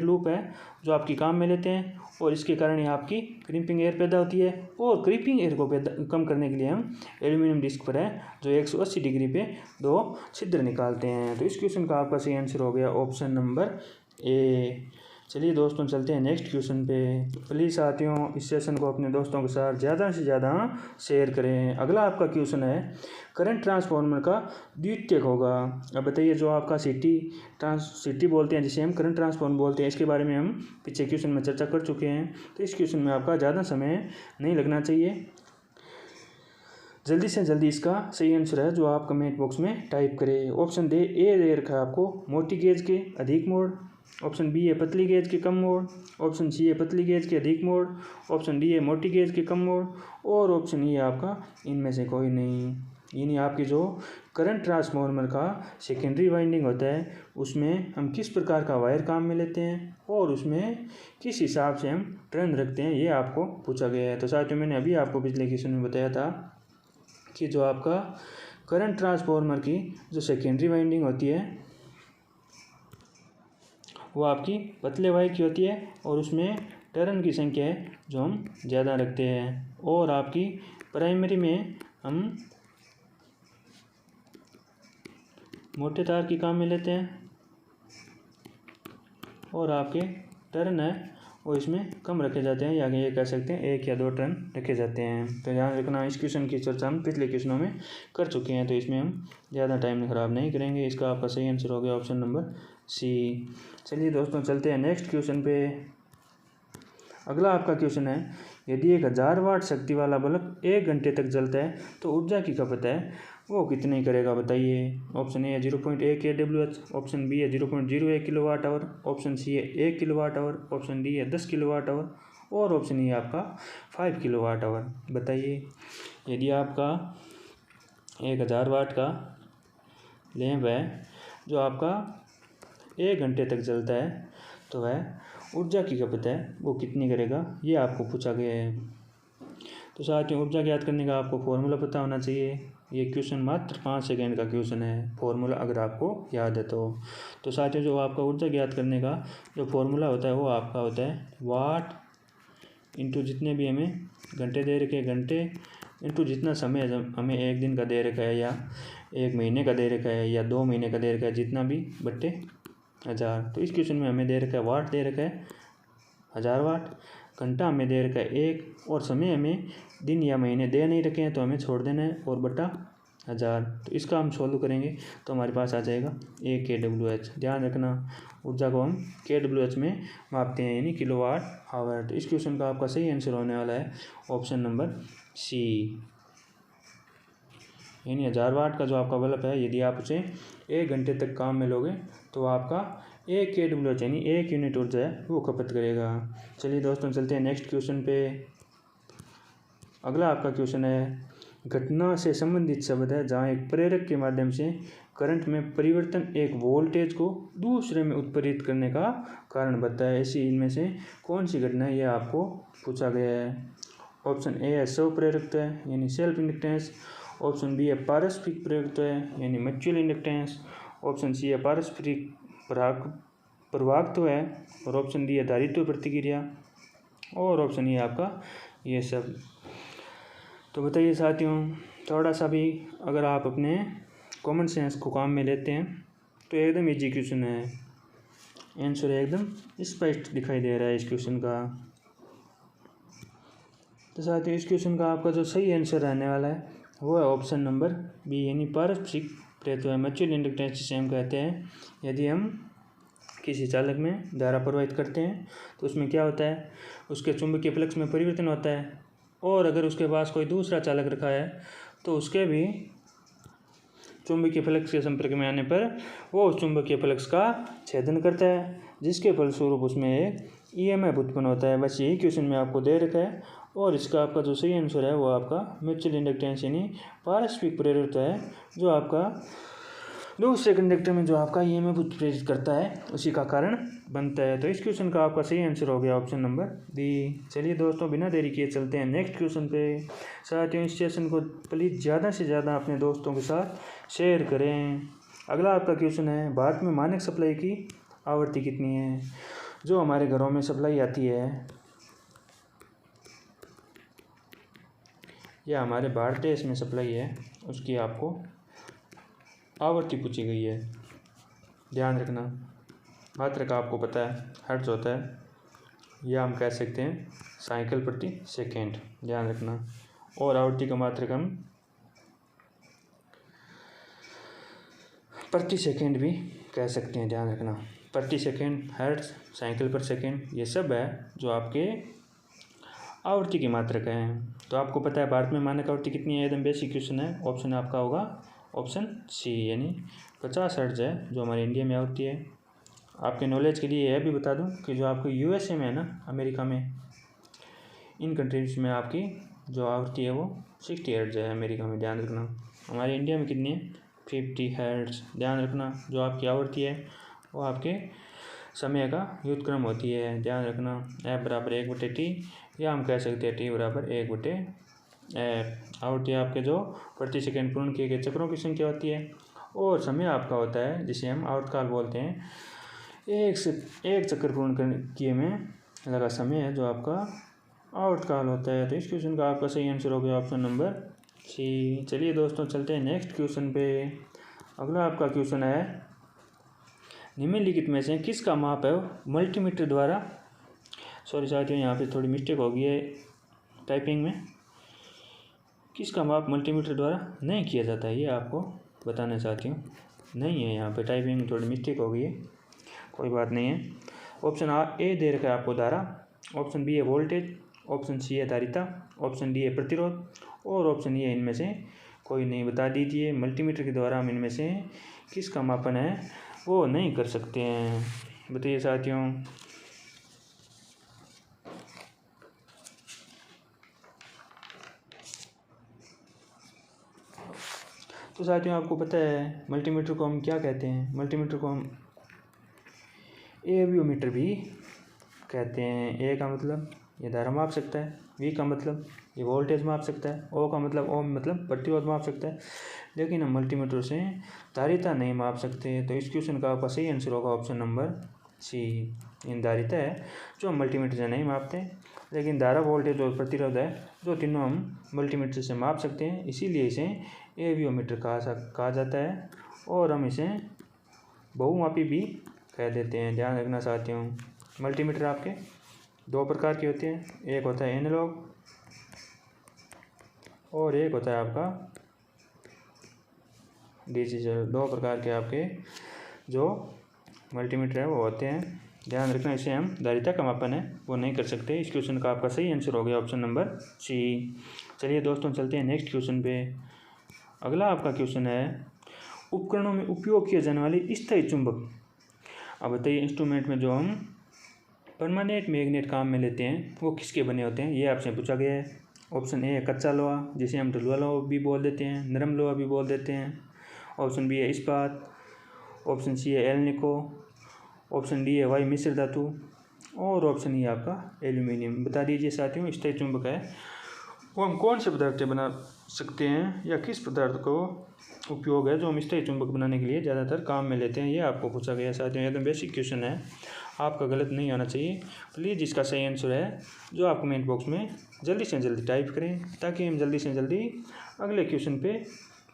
लूप है जो आपकी काम में लेते हैं, और इसके कारण ही आपकी क्रिम्पिंग एयर पैदा होती है। और क्रिम्पिंग एयर को कम करने के लिए हम एल्यूमिनियम डिस्क पर है जो 180 डिग्री पे 2 छिद्र निकालते हैं। तो इस क्वेश्चन का आपका सही आंसर हो गया ऑप्शन नंबर ए। चलिए दोस्तों, चलते हैं नेक्स्ट क्वेश्चन पे। प्लीज़ साथियों, इस सेशन को अपने दोस्तों के साथ ज़्यादा से ज़्यादा शेयर करें। अगला आपका क्वेश्चन है करंट ट्रांसफार्मर का द्वितीयक होगा। अब बताइए, जो आपका सिटी बोलते हैं, जिसे हम करंट ट्रांसफार्मर बोलते हैं, इसके बारे में हम पिछले क्वेश्चन में चर्चा कर चुके हैं। तो इस क्वेश्चन में आपका ज़्यादा समय नहीं लगना चाहिए। जल्दी से जल्दी इसका सही आंसर है जो आप कमेंट बॉक्स में टाइप करें। ऑप्शन ए दे रखा है आपको मोटी गेज के अधिक मोड़, ऑप्शन बी है पतली गेज के कम मोड़, ऑप्शन सी है पतली गेज के अधिक मोड़, ऑप्शन डी है मोटी गेज के कम मोड़, और ऑप्शन ई है आपका इनमें से कोई नहीं। यानी आपकी जो करंट ट्रांसफार्मर का सेकेंडरी वाइंडिंग होता है उसमें हम किस प्रकार का वायर काम में लेते हैं और उसमें किस हिसाब से हम टर्न रखते हैं, ये आपको पूछा गया है। तो साथियों, मैंने अभी आपको पिछले क्वेश्चन में बताया था कि जो आपका करंट ट्रांसफार्मर की जो सेकेंडरी वाइंडिंग होती है वो आपकी पतले वायर की होती है, और उसमें टर्न की संख्या है जो हम ज़्यादा रखते हैं। और आपकी प्राइमरी में हम मोटे तार की काम में लेते हैं, और आपके टर्न है वो इसमें कम रखे जाते हैं, या ये कह सकते हैं 1 या 2 टर्न रखे जाते हैं। तो ध्यान रखना, इस क्वेश्चन की चर्चा हम पिछले क्वेश्चनों में कर चुके हैं, तो इसमें हम ज़्यादा टाइम ख़राब नहीं करेंगे। इसका आपका सही आंसर हो गया ऑप्शन नंबर सी। चलिए दोस्तों, चलते हैं नेक्स्ट क्वेश्चन पे। अगला आपका क्वेश्चन है, यदि 1000 वाट शक्ति वाला बल्ब 1 घंटे तक जलता है तो ऊर्जा की खपत है वो कितनी करेगा? बताइए। ऑप्शन ए है 0.1 kWh, ऑप्शन बी है 0.01 किलोवाट आवर, ऑप्शन सी है 1 किलोवाट आवर, ऑप्शन डी है 10 किलोवाट आवर, और ऑप्शन ई है आपका 5 किलोवाट आवर। बताइए, यदि आपका 1000 वाट का लैंप है जो आपका 1 घंटे तक जलता है तो वह ऊर्जा की खपत है वो कितनी करेगा, ये आपको पूछा गया है। तो साथियों, ऊर्जा ज्ञात करने का आपको फॉर्मूला पता होना चाहिए। ये क्वेश्चन मात्र 5 सेकेंड का क्वेश्चन है, फॉर्मूला अगर आपको याद है तो साथियों, जो आपका ऊर्जा ज्ञात करने का जो फॉर्मूला होता है वो आपका होता है वाट इंटू जितने भी हमें घंटे दे रखे घंटे इंटू जितना समय हमें 1 दिन का दे रखा है, या 1 महीने का दे रखा है, या 2 महीने का दे रखा है, जितना भी बट्टे 1000। तो इस क्वेश्चन में हमें दे रखा है वाट दे रखा है 1000 वाट, घंटा हमें दे रखा है 1, और समय हमें दिन या महीने दे नहीं रखे हैं तो हमें छोड़ देना है, और बटा 1000। तो इसका हम सॉल्व करेंगे तो हमारे पास आ जाएगा 1 kWh। ध्यान रखना, ऊर्जा को हम kWh में मापते हैं, यानी किलोवाट आवर। तो इस क्वेश्चन का आपका सही आंसर होने वाला है ऑप्शन नंबर सी। यानी 1000 वाट का जो आपका बल्ब है, यदि आप उसे 1 घंटे तक काम में लोगे तो आपका 1 kWh यानी 1 यूनिट ऊर्जा है वो खपत करेगा। चलिए दोस्तों, चलते हैं नेक्स्ट क्वेश्चन पे। अगला आपका क्वेश्चन है, घटना से संबंधित शब्द है जहाँ एक प्रेरक के माध्यम से करंट में परिवर्तन एक वोल्टेज को दूसरे में उत्प्रेरित करने का कारण बनता है। ऐसी इनमें से कौन सी घटना है, यह आपको पूछा गया है। ऑप्शन ए है स्वप्रेरकत्व है यानी सेल्फ इंडक्टेंस। ऑप्शन बी है पारस्परिक प्रेरकत्व है यानी म्यूचुअल इंडक्टेंस। ऑप्शन सी है पारस्परिक प्रवाहत्व है और ऑप्शन डी है धारित्व प्रतिक्रिया और ऑप्शन ए आपका ये सब। तो बताइए साथियों, थोड़ा सा भी अगर आप अपने कॉमन सेंस को काम में लेते हैं तो एकदम इजी क्वेश्चन है, आंसर एकदम स्पष्ट दिखाई दे रहा है इस क्वेश्चन का। तो साथियों इस क्वेश्चन का आपका जो सही आंसर रहने वाला है वो है ऑप्शन नंबर बी यानी पारस्परिक प्रेरकत्व है, म्यूचुअल इंडक्टेंस जिसे हम कहते हैं। यदि हम किसी चालक में धारा प्रवाहित करते हैं तो उसमें क्या होता है, उसके चुंबकीय फ्लक्स में परिवर्तन होता है और अगर उसके पास कोई दूसरा चालक रखा है तो उसके भी चुंबकीय फ्लक्स के संपर्क में आने पर वो उस चुंबकीय फ्लक्स का छेदन करता है, जिसके फलस्वरूप उसमें एक ईएमएफ उत्पन्न होता है। बस यही क्वेश्चन में आपको दे रखा है और इसका आपका जो सही आंसर है वो आपका म्यूचुअल इंडक्टेंस यानी पारस्परिक प्रेरकत्व है, जो आपका दूसरे कंडक्टर में जो आपका ईएमएफ उत्प्रेरित करता है उसी का कारण बनता है। तो इस क्वेश्चन का आपका सही आंसर हो गया ऑप्शन नंबर डी। चलिए दोस्तों बिना देरी किए चलते हैं नेक्स्ट क्वेश्चन पे। साथियों इस सेशन को प्लीज़ ज़्यादा से ज़्यादा अपने दोस्तों के साथ शेयर करें। अगला आपका क्वेश्चन है, भारत में मानक सप्लाई की आवृत्ति कितनी है? जो हमारे घरों में सप्लाई आती है या हमारे भारत देश में सप्लाई है उसकी आपको आवृत्ति पूछी गई है। ध्यान रखना, मात्रक आपको पता है हर्ट्ज होता है या हम कह सकते हैं साइकिल प्रति सेकेंड, ध्यान रखना। और आवृत्ति का मात्रक हम प्रति सेकेंड भी कह सकते हैं, ध्यान रखना। प्रति सेकेंड, हर्ट्ज, साइकिल पर सेकेंड, ये सब है जो आपके आवृत्ति की मात्रक हैं। तो आपको पता है भारत में मानक आवृत्ति कितनी है, एकदम बेसिक क्वेश्चन है। ऑप्शन आपका होगा ऑप्शन सी यानी 50 हर्ट्ज है जो हमारे इंडिया में आवृत्ति है। आपके नॉलेज के लिए यह भी बता दूं कि जो आपके यूएसए में है ना, अमेरिका में, इन कंट्रीज में आपकी जो आवृत्ति है वो 60 हर्ट्ज है अमेरिका में, ध्यान रखना। हमारे इंडिया में कितनी है, 50 हर्ट्ज, ध्यान रखना। जो आपकी आवृत्ति है वो आपके समय का व्युत्क्रम होती है, ध्यान रखना। F बराबर 1/T या हम कह सकते हैं T बराबर 1/F। आवृत्ति आपके जो प्रति सेकेंड पूर्ण किए गए चक्रों की संख्या होती है और समय आपका होता है जिसे हम आवर्तकाल बोलते हैं। एक चक्कर पूर्ण किए में लगा समय है जो आपका आवर्तकाल होता है। तो इस क्वेश्चन का आपका सही आंसर हो गया ऑप्शन नंबर सी। चलिए दोस्तों चलते हैं नेक्स्ट क्वेश्चन पे। अगला आपका क्वेश्चन है, निम्नलिखित में से किसका माप है मल्टीमीटर द्वारा, सॉरी साथियों यहाँ पे थोड़ी मिस्टेक हो गई है टाइपिंग में, किसका माप मल्टीमीटर द्वारा नहीं किया जाता है, ये आपको बताना साथियों नहीं है, यहाँ पे टाइपिंग में थोड़ी मिस्टेक हो गई है, कोई बात नहीं है। ऑप्शन ए दे रखा है आपको धारा, ऑप्शन बी है वोल्टेज, ऑप्शन सी है धारिता, ऑप्शन डी है प्रतिरोध और ऑप्शन ए इनमें से कोई नहीं। बता दीजिए मल्टीमीटर के द्वारा हम इनमें से किसका मापन है वो नहीं कर सकते हैं, बताइए साथियों। तो साथियों आपको पता है मल्टीमीटर को हम क्या कहते हैं, मल्टीमीटर को हम एवियोमीटर भी कहते हैं। ए का मतलब ये धारा माप सकता है, वी का मतलब ये वोल्टेज माप सकता है, ओ का मतलब ओम मतलब प्रतिरोध माप सकता है, लेकिन हम मल्टीमीटर से धारिता नहीं माप सकते। तो इस क्वेश्चन का आपका सही आंसर होगा ऑप्शन नंबर सी। इन धारिता है जो हम मल्टीमीटर से नहीं मापते, लेकिन धारा, वोल्टेज और प्रतिरोध है जो तीनों हम मल्टीमीटर से माप सकते हैं, इसीलिए इसे एवियोमीटर कहा जाता है और हम इसे बहुमापी भी कह देते हैं, ध्यान रखना साथियों। मल्टीमीटर आपके दो प्रकार के होते हैं, एक होता है एनालॉग और एक होता है आपका डिजिटल। दो प्रकार के आपके जो मल्टीमीटर है वो होते हैं, ध्यान रखना। इसे हम धारिता का मापन है वो नहीं कर सकते। इस क्वेश्चन का आपका सही आंसर हो गया ऑप्शन नंबर सी। चलिए दोस्तों चलते हैं नेक्स्ट क्वेश्चन पे। अगला आपका क्वेश्चन है, उपकरणों में उपयोग किए जाने वाले स्थायी चुंबक। अब बताइए इंस्ट्रूमेंट में जो हम परमानेंट मैग्नेट काम में लेते हैं वो किसके बने होते हैं, ये आपसे पूछा गया है। ऑप्शन ए है कच्चा लोहा जिसे हम ढलुआ लोहा भी बोल देते हैं, नरम लोहा भी बोल देते हैं। ऑप्शन बी है इस्पात, ऑप्शन सी है एल्निको, ऑप्शन डी है वायु मिश्र धातु और ऑप्शन ई आपका एल्यूमिनियम। बता दीजिए साथियों, स्थायी चुंबक है वो हम कौन से पदार्थ बना सकते हैं या किस पदार्थ को उपयोग है जो हम स्थायी चुंबक बनाने के लिए ज़्यादातर काम में लेते हैं, ये आपको पूछा गया साथियों। एकदम बेसिक क्वेश्चन है, आपका गलत नहीं आना चाहिए। प्लीज़ इसका सही आंसर है जो आप कमेंट बॉक्स में जल्दी से जल्दी टाइप करें ताकि हम जल्दी से जल्दी अगले क्वेश्चन पे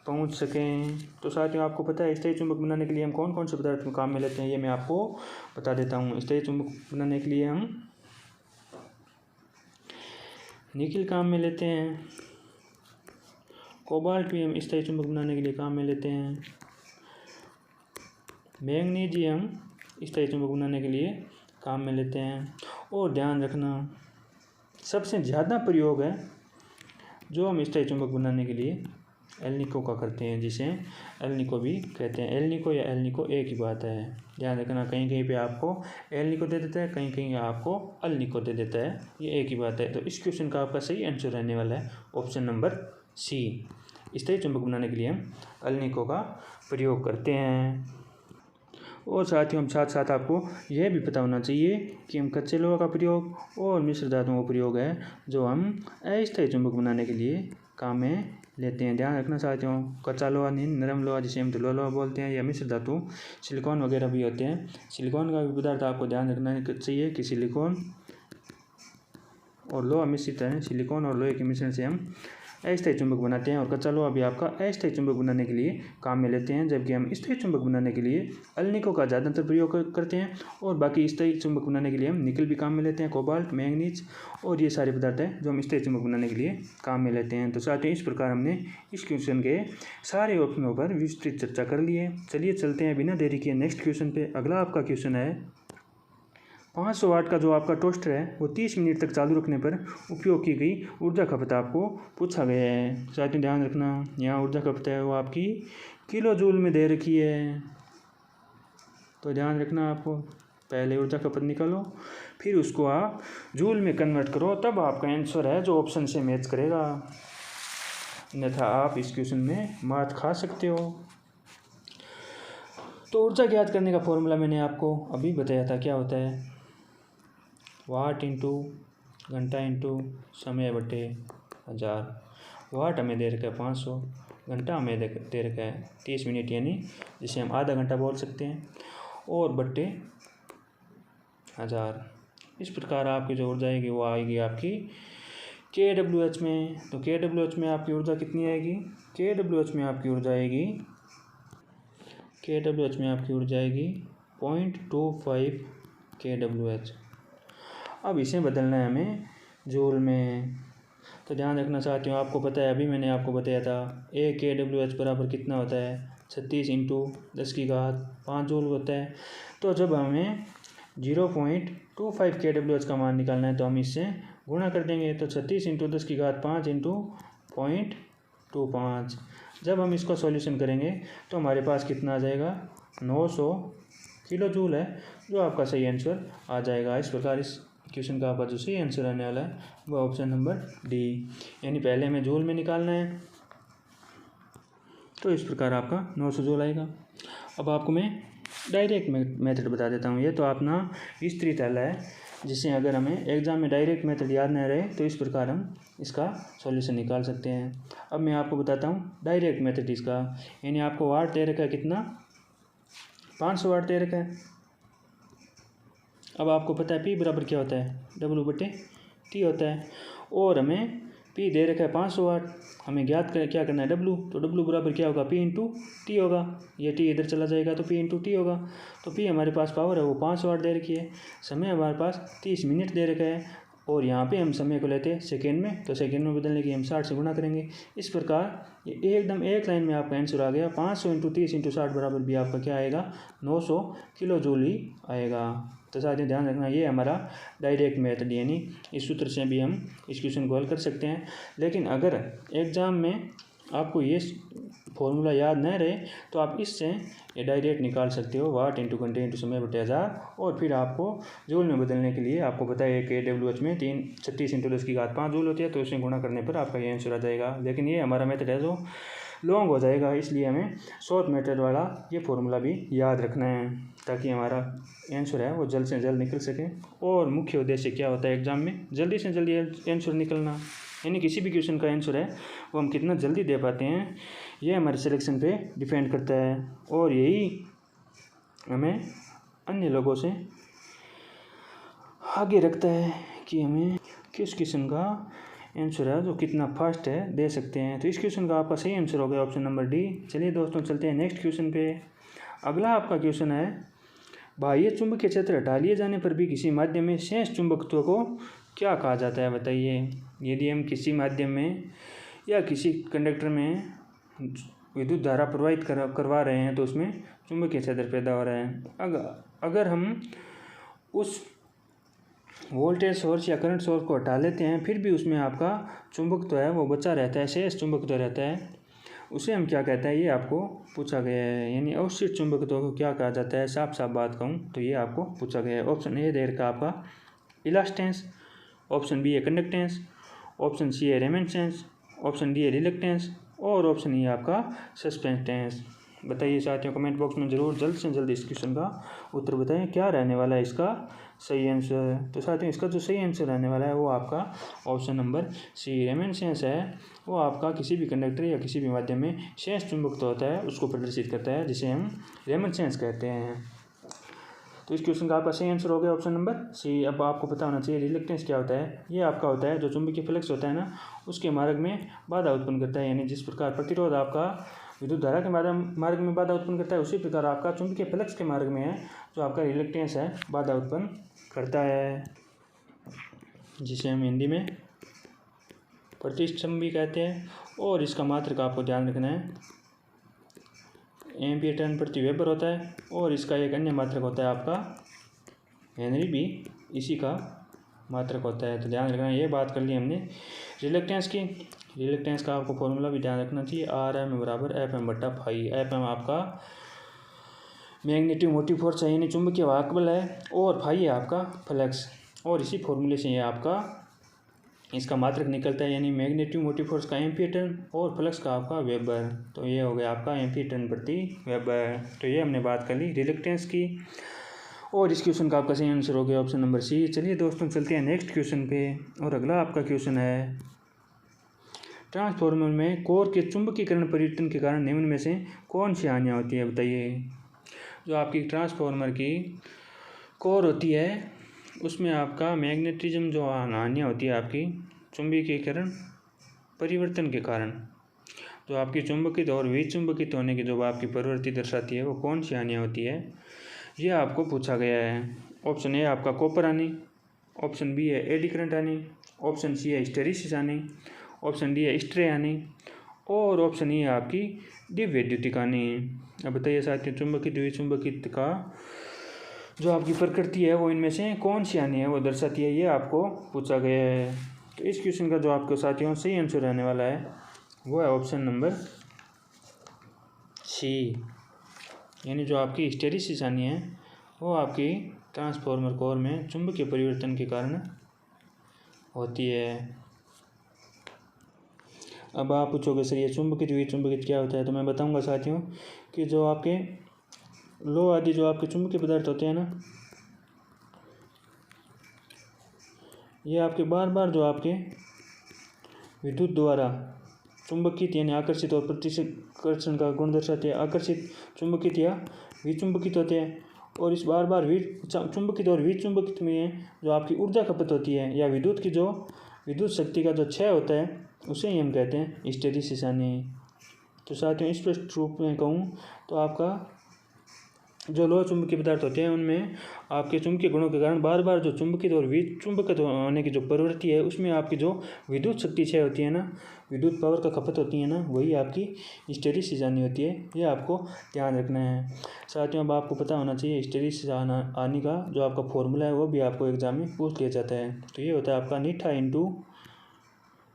पहुंच सकें। तो साथियों आपको पता है स्थायी चुंबक बनाने के लिए हम कौन कौन से पदार्थ काम में लेते हैं, ये मैं आपको बता देता हूँ। स्थायी चुंबक बनाने के लिए हम निकिल काम में लेते हैं, कोबाल्ट भी हम स्थायी चुंबक बनाने के लिए काम में लेते हैं, मैग्नीशियम स्थायी चुंबक बनाने के लिए काम में लेते हैं। और ध्यान रखना सबसे ज़्यादा प्रयोग है जो हम स्थायी चुंबक बनाने के लिए एल्निको का करते हैं, जिसे एल्निको भी कहते हैं। एल्निको या एल्निको एक ही बात है, ध्यान रखना। कहीं कहीं पे आपको एल्निको दे देता है, कहीं कहीं आपको अल्निको दे देता है, ये एक ही बात है। तो इस क्वेश्चन का आपका सही आंसर रहने वाला है ऑप्शन नंबर सी। स्थायी चुंबक बनाने के लिए हम अल्निको का प्रयोग करते हैं। और साथियों हम साथ साथ आपको यह भी पता होना चाहिए कि हम कच्चे लोहा का प्रयोग और मिश्र धातुओं का प्रयोग है जो हम अस्थायी चुंबक बनाने के लिए काम में लेते हैं। ध्यान रखना साथियों, कच्चा लोहा नहीं, नरम लोहा जिसे हम ढलुआ लोहा बोलते हैं, या मिश्र धातु सिलिकॉन वगैरह भी होते हैं। सिलिकॉन का भी पदार्थ आपको ध्यान रखना चाहिए कि सिलिकॉन और लोहा मिश्रित है, सिलिकॉन और लोहे के मिश्रण से हम अस्थायी चुंबक बनाते हैं। और कच्चा लोहा भी आपका अस्थायी चुंबक बनाने के लिए काम में लेते हैं, जबकि हम स्थायी चुंबक बनाने के लिए अल्निको का ज़्यादातर प्रयोग करते हैं। और बाकी स्थायी चुंबक बनाने के लिए हम निकल भी काम में लेते हैं, कोबाल्ट, मैंगनीज और ये सारे पदार्थ हैं जो हम स्थायी चुंबक बनाने के लिए काम में लेते हैं। तो साथियों इस प्रकार हमने इस क्वेश्चन के सारे ऑप्शनों पर विस्तृत चर्चा कर ली है। चलिए चलते हैं बिना देरी किए नेक्स्ट क्वेश्चन पे। अगला आपका क्वेश्चन है 500 वाट का जो आपका टोस्टर है वो 30 मिनट तक चालू रखने पर उपयोग की गई ऊर्जा खपत आपको पूछा गया है। साथियों ध्यान रखना, यहाँ ऊर्जा खपत है वो आपकी किलो जूल में दे रखी है। तो ध्यान रखना, आपको पहले ऊर्जा खपत निकालो, फिर उसको आप जूल में कन्वर्ट करो, तब आपका आंसर है जो ऑप्शन से मैच करेगा। अन्यथा आप इस क्वेश्चन में मात खा सकते हो। तो ऊर्जा ज्ञात करने का फॉर्मूला मैंने आपको अभी बताया था, क्या होता है, वाट इंटू घंटा इंटू समय बटे 1000। वाट हमें दे रखा है 500, घंटा हमें दे रखा है 30 मिनट, यानी जिसे हम आधा घंटा बोल सकते हैं, और बटे 1000। इस प्रकार आपकी जो ऊर्जा आएगी वो आएगी आपकी kWh में। तो kWh में आपकी ऊर्जा कितनी आएगी, kWh में आपकी ऊर्जा आएगी 0.25 kWh। अब इसे बदलना है हमें जूल में। तो ध्यान रखना साथियों, आपको पता है अभी मैंने आपको बताया था 1 kWh बराबर कितना होता है, 36 इंटू 10⁵ जूल होता है। तो जब हमें 0.25 kWh का मान निकालना है तो हम इससे गुणा कर देंगे। तो 36 इंटू 10⁵ इंटू 0.25। जब हम इसको सॉल्यूशन करेंगे तो हमारे पास कितना आ जाएगा, 900 किलो जूल है जो आपका सही आंसर आ जाएगा। इस प्रकार इस क्वेश्चन का आपका जो सही आंसर आने वाला है वो ऑप्शन नंबर डी, यानी पहले हमें जूल में निकालना है। तो इस प्रकार आपका 900 जूल आएगा। अब आपको मैं डायरेक्ट मेथड बता देता हूँ। ये तो अपना विस्तृत हल है, जिसे अगर हमें एग्जाम में डायरेक्ट मेथड याद न रहे तो इस प्रकार हम इसका सॉल्यूशन निकाल सकते हैं। अब मैं आपको बताता हूँ डायरेक्ट मेथड इसका, यानी आपको वाट दे रखा है कितना, 500 वाट दे रखा है। अब आपको पता है P बराबर क्या होता है, W/T होता है, और हमें P दे रखा है 500 वाट, हमें ज्ञात क्या करना है W। तो W बराबर क्या होगा, P इंटू T होगा। ये T इधर चला जाएगा तो P इंटू T होगा। तो P हमारे पास पावर है वो 500 वाट दे रखी है, समय हमारे पास 30 मिनट दे रखा है, और यहाँ पे हम समय को लेते हैं सेकेंड में, तो सेकेंड में बदलने की हम 60 से गुणा करेंगे। इस प्रकार ये एकदम एक लाइन में आपका आंसर आ गया। 500 इंटू 30 इंटू 60 बराबर भी आपका क्या आएगा, 900 किलो जूल ही आएगा। तो साथियों ध्यान रखना, ये हमारा डायरेक्ट मेथड, यानी इस सूत्र से भी हम इस क्वेश्चन को हल कर सकते हैं। लेकिन अगर एग्ज़ाम में आपको ये फॉर्मूला याद न रहे तो आप इससे ये डायरेक्ट निकाल सकते हो, वाट इंटू घंटे इंटू समय बटे 1000। और फिर आपको जूल में बदलने के लिए आपको पता है kWh में 36 इंटू 10⁵ जूल होती है, तो इसे गुणा करने पर आपका ये आंसर आ जाएगा। लेकिन ये हमारा मेथड है जो लॉन्ग हो जाएगा, इसलिए हमें शॉर्ट मेथड वाला ये फॉर्मूला भी याद रखना है ताकि हमारा आंसर है वो जल्द से जल्द निकल सके। और मुख्य उद्देश्य क्या होता है एग्ज़ाम में, जल्दी से जल्दी आंसर निकलना, यानी किसी भी क्वेश्चन का आंसर है वो हम कितना जल्दी दे पाते हैं ये हमारे सिलेक्शन पे डिपेंड करता है। और यही हमें अन्य लोगों से आगे रखता है कि हमें किस क्वेश्चन का आंसर है जो कितना फास्ट है दे सकते हैं। तो इस क्वेश्चन का आपका सही आंसर हो गया ऑप्शन नंबर डी। चलिए दोस्तों चलते हैं नेक्स्ट क्वेश्चन पे। अगला आपका क्वेश्चन है, बाह्य चुंबकीय क्षेत्र हटा लिए जाने पर भी किसी माध्यम में शेष चुंबकत्व को क्या कहा जाता है, बताइए। यदि हम किसी माध्यम में या किसी कंडक्टर में विद्युत धारा प्रवाहित करवा रहे हैं तो उसमें चुंबकीय क्षेत्र पैदा हो रहा है। अगर हम उस वोल्टेज सोर्स या करंट सोर्स को हटा लेते हैं फिर भी उसमें आपका चुंबकत्व है वो बचा रहता है, शेष चुंबकत्व रहता है, उसे हम क्या कहते हैं ये आपको पूछा गया है। यानी अवशिष्ट चुंबकत्व को क्या कहा जाता है, साफ साफ बात कहूँ तो ये आपको पूछा गया है। ऑप्शन ए दे रखा आपका इलास्टेंस, ऑप्शन बी है कंडक्टेंस, ऑप्शन सी है रेमेंसेंस, ऑप्शन डी है रिलक्टेंस और ऑप्शन ई आपका सस्पेंटेंस। बताइए साथियों कमेंट बॉक्स में ज़रूर जल्द से जल्द इस क्वेश्चन का उत्तर बताएं क्या रहने वाला है इसका सही आंसर। तो साथियों इसका जो सही आंसर रहने वाला है वो आपका ऑप्शन नंबर सी रेमेंसेंस है। वो आपका किसी भी कंडक्टर या किसी भी माध्यम में शेष चुंबकत्व होता है उसको प्रदर्शित करता है जिसे हम रेमेंसेंस कहते हैं। तो इस क्वेश्चन का आपका सही आंसर हो गया ऑप्शन नंबर सी। अब आपको पता होना चाहिए रिलक्टेंस क्या होता है। ये आपका होता है जो चुंबकीय फ्लक्स होता है ना उसके मार्ग में बाधा उत्पन्न करता है। यानी जिस प्रकार प्रतिरोध आपका विद्युत धारा के मार्ग में बाधा उत्पन्न करता है उसी प्रकार आपका चुंबकीय फ्लक्स के मार्ग में है जो आपका रिलक्टेंस है बाधा उत्पन्न करता है, जिसे हम हिंदी में प्रतिष्ठम भी कहते हैं। और इसका मात्रक आपको ध्यान रखना है एम्पीयर टर्न प्रति वेबर होता है और इसका एक अन्य मात्रक होता है आपका हेनरी भी इसी का मात्रक होता है। तो ध्यान रखना, ये बात कर ली हमने रिलक्टेंस की। रिलक्टेंस का आपको फॉर्मूला भी ध्यान रखना चाहिए, RM बराबर FM बट्टा फाई। FM आपका मैग्नेटिक मोटिव फोर्स है यानी चुंबकीय वाहक बल है और फाई है आपका फ्लक्स। और इसी फॉर्मूले से ये आपका इसका मात्रक निकलता है यानी मैग्नेटिक मोटिव फोर्स का एम्पीयर टर्न और फ्लक्स का आपका वेबर। तो ये हो गया आपका एम्पीयर टर्न प्रति वेबर। तो ये हमने बात कर ली रिलक्टेंस की और इस क्वेश्चन का आपका सही आंसर हो गया ऑप्शन नंबर सी। चलिए दोस्तों चलते हैं नेक्स्ट क्वेश्चन पे। और अगला आपका क्वेश्चन है, ट्रांसफार्मर में कोर के चुंबकीकरण परिवर्तन के कारण निम्न में से कौन सी हानियाँ होती है, बताइए। जो आपकी ट्रांसफार्मर की कोर होती है उसमें आपका मैग्नेटिज्म जो हानियाँ होती है आपकी चुंबकीकरण परिवर्तन के कारण, जो आपकी चुंबकित और विचुंबकित होने की जो आपकी प्रवृत्ति दर्शाती है वो कौन सी हानियाँ होती है ये आपको पूछा गया है। ऑप्शन ए आपका कॉपर हानि, ऑप्शन बी है एडी करंट हानि, ऑप्शन सी है हिस्टैरिसीस हानि, ऑप्शन डी है स्ट्रे हानि और ऑप्शन ई है आपकी डिवैद्युतिक हानि। अब बताइए साथियों चुंबकित विचुंबकित का जो आपकी प्रकृति है वो इनमें से कौन सी हानि है वो दर्शाती है, ये आपको पूछा गया है। तो इस क्वेश्चन का जो आपको साथियों सही आंसर रहने वाला है वो है ऑप्शन नंबर सी। यानी जो आपकी हिस्टैरिसीस हानि है वो आपकी ट्रांसफार्मर कोर में चुंबकीय परिवर्तन के कारण होती है। अब आप पूछोगे सर ये चुंबकित विचुंबकित क्या होता है, तो मैं बताऊंगा साथियों कि जो आपके लो आदि जो आपके चुंबकीय पदार्थ होते हैं ना ये आपके बार बार जो आपके विद्युत द्वारा चुंबकित यानी आकर्षित और प्रतिकर्षण का गुण दर्शाते हैं, आकर्षित चुंबकित या विचुंबकित होते हैं। और इस बार बार चुंबकित और विचुंबकित में जो आपकी ऊर्जा खपत होती है या विद्युत की जो विद्युत शक्ति का जो क्षय होता है उसे ही हम कहते हैं हिस्टैरिसीस हानि। तो साथियों स्पष्ट रूप में कहूँ तो आपका जो लोह चुंबकीय पदार्थ होते हैं उनमें आपके चुंबकीय गुणों के कारण बार बार जो चुंबकित और विचुंबकित होने की जो प्रवृत्ति है उसमें आपकी जो विद्युत शक्ति क्षय होती है ना, विद्युत पावर का खपत होती है ना, वही आपकी हिस्टैरिसीस हानि होती है। ये आपको ध्यान रखना है साथियों। अब आपको पता होना चाहिए हिस्टैरिसीस हानि का जो आपका फॉर्मूला है वो भी आपको एग्जाम में पूछ लिया जाता है। तो ये होता है आपका नीठा इंटू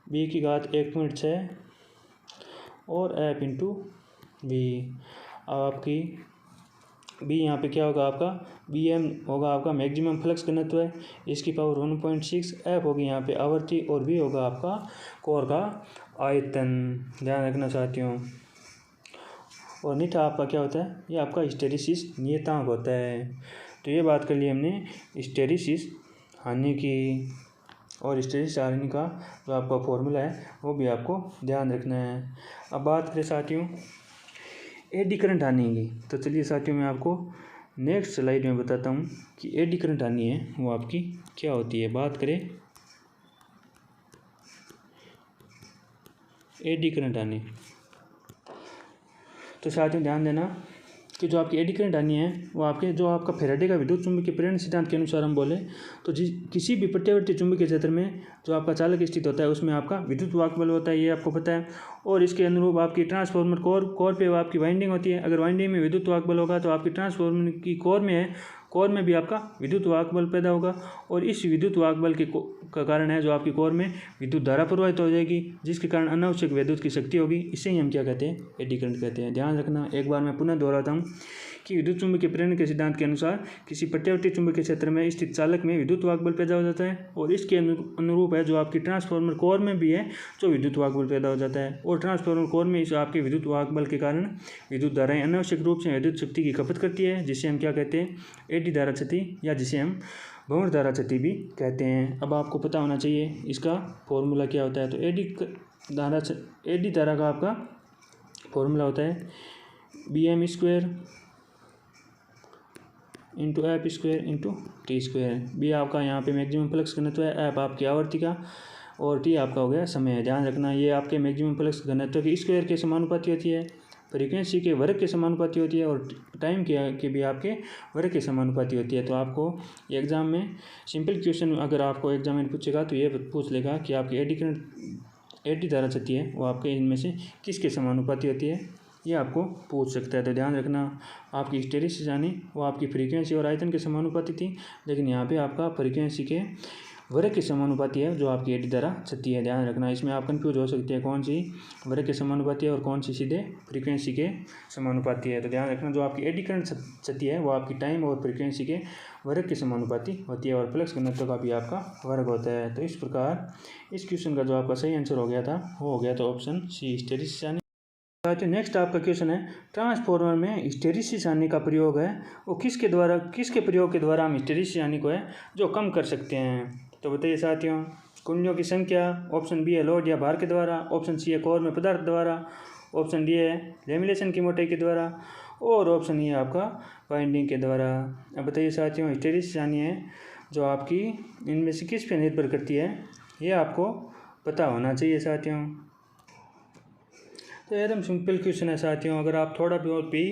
बी की घात 1.6 और एफ इंटू बी। आपकी बी यहाँ पे क्या होगा आपका BM होगा आपका मैक्सिमम फ्लक्स घनत्व है, इसकी पावर 1.6, एफ होगी यहाँ पे आवृत्ति और बी होगा आपका कोर का आयतन। ध्यान रखना साथियों। और नीटा आपका क्या होता है, ये आपका हिस्टैरिसीस नियतांक होता है। तो ये बात कर ली हमने हिस्टैरिसीस हानि की, और हिस्टैरिसीस हानि का जो आपका फॉर्मूला है वो भी आपको ध्यान रखना है। अब बात करें साथियों एडी करंट हानि की, तो चलिए साथियों मैं आपको नेक्स्ट स्लाइड में बताता हूँ कि एडी करंट हानि है वो आपकी क्या होती है। बात करें एडी करंट हानि, तो साथियों ध्यान देना कि जो आपकी एडी करंट हानि है वो आपके जो आपका फैराडे का विद्युत चुंबकीय प्रेरण सिद्धांत के अनुसार हम बोले तो किसी भी प्रत्यावर्ती चुंबकीय क्षेत्र में जो आपका चालक स्थित होता है उसमें आपका विद्युत वाहक बल होता है, ये आपको पता है। और इसके अनुरूप आपकी ट्रांसफार्मर कोर पे आपकी वाइंडिंग होती है। अगर वाइंडिंग में विद्युत वाहक बल होगा तो आपकी ट्रांसफार्मर की कोर में भी आपका विद्युत वाहक बल पैदा होगा, और इस विद्युत वाहक बल का कारण है जो आपकी कोर में विद्युत धारा प्रवाहित हो जाएगी, जिसके कारण अनावश्यक विद्युत की शक्ति होगी। इसे ही हम क्या कहते हैं, एडी करंट कहते हैं। ध्यान रखना, एक बार मैं पुनः दोहराता हूँ कि विद्युत चुंबकीय प्रेरण के सिद्धांत के अनुसार किसी प्रत्यावर्ती चुंबकीय क्षेत्र में स्थित चालक में विद्युत वाहक बल पैदा हो जाता है, और इसके अनुरूप है जो आपकी ट्रांसफार्मर कोर में भी है जो विद्युत वाहक बल पैदा हो जाता है। और ट्रांसफार्मर कोर में इस आपके विद्युत वाहक बल के कारण विद्युत धाराएं अनावश्यक रूप से विद्युत शक्ति की खपत करती है, जिसे हम क्या कहते हैं, एडी धारा क्षति, या जिसे हम भंवर धारा क्षति भी कहते हैं। अब आपको पता होना चाहिए इसका फॉर्मूला क्या होता है। तो एडी धारा का आपका फॉर्मूला होता है BM² into F² into T²। B आपका यहाँ पे मैक्सिमम फ्लक्स घनत्व है, एफ आपकी आवर्ती का, और टी आपका हो गया समय है। ध्यान रखना ये आपके मैक्सिमम फ्लक्स घनत्व की स्क्वायर के समानुपाती होती है, फ्रीक्वेंसी के वर्ग के समानुपाती होती है, और टाइम के भी आपके वर्ग के समानुपाती होती है। तो आपको एग्जाम में सिंपल क्वेश्चन अगर आपको एग्जाम में पूछेगा तो ये पूछ लेगा कि आपकी एडी धारा क्षति है वो आपके इनमें से किसके समानुपाती होती है, ये आपको पूछ सकता है। तो ध्यान रखना आपकी हिस्टैरिसीस हानि वो आपकी फ्रीक्वेंसी और आयतन के समानुपाती थी, लेकिन यहाँ पे आपका फ्रीक्वेंसी के वर्ग के समानुपाती है जो आपकी एडी धारा क्षति है। ध्यान रखना, इसमें आप कंफ्यूज हो सकते हैं कौन सी वर्ग के समानुपाती है और कौन सी सीधे फ्रीक्वेंसी के समानुपाती है। तो ध्यान रखना जो आपकी एडी करंट क्षति है वो आपकी टाइम और फ्रीक्वेंसी के वर्ग के समानुपाती होती है, और फ्लक्स घनत्व का भी आपका वर्ग होता है। तो इस प्रकार इस क्वेश्चन का जो आपका सही आंसर हो गया था वो हो गया था ऑप्शन सी, हिस्टैरिसीस हानि। साथियों नेक्स्ट आपका क्वेश्चन है ट्रांसफार्मर में हिस्टैरिसीस हानि का प्रयोग है वो किसके प्रयोग के द्वारा हम हिस्टैरिसीस हानि को है जो कम कर सकते हैं। तो बताइए साथियों, कुंडलियों की संख्या, ऑप्शन बी है लोड या भार के द्वारा, ऑप्शन सी है कोर में पदार्थ द्वारा, ऑप्शन डी है लेमिनेशन की मोटाई के द्वारा, और ऑप्शन ई है आपका बाइंडिंग के द्वारा। अब बताइए साथियों हिस्टैरिसीस हानि है जो आपकी इनमें से किस पे निर्भर करती है, ये आपको पता होना चाहिए साथियों। तो एकदम सिंपल क्वेश्चन है साथियों, अगर आप थोड़ा भी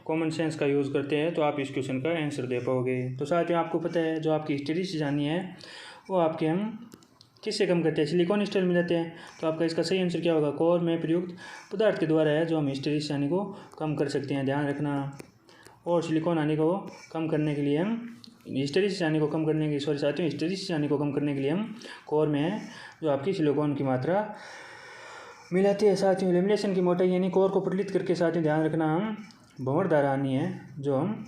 कॉमन सेंस का यूज़ करते हैं तो आप इस क्वेश्चन का आंसर दे पाओगे। तो साथियों आपको पता है जो आपकी हिस्टैरिसीस हानि है वो आपके हम किससे कम करते हैं, सिलिकॉन स्टील मिलाते हैं। तो आपका इसका सही आंसर क्या होगा, कोर में प्रयुक्त पदार्थ के द्वारा है जो हम हिस्टैरिसीस हानि को कम कर सकते हैं। ध्यान रखना, और सिलिकॉन हानि को कम करने के लिए हम हिस्टैरिसीस हानि को कम करने के साथियों हिस्टैरिसीस हानि को कम करने के लिए हम कोर में है जो आपकी सिलिकॉन की मात्रा मिलाती है। साथियों लेमिनेशन की मोटाई यानी कोर को प्रलित करके साथियों ध्यान रखना हम भंवर धारा हानि है जो हम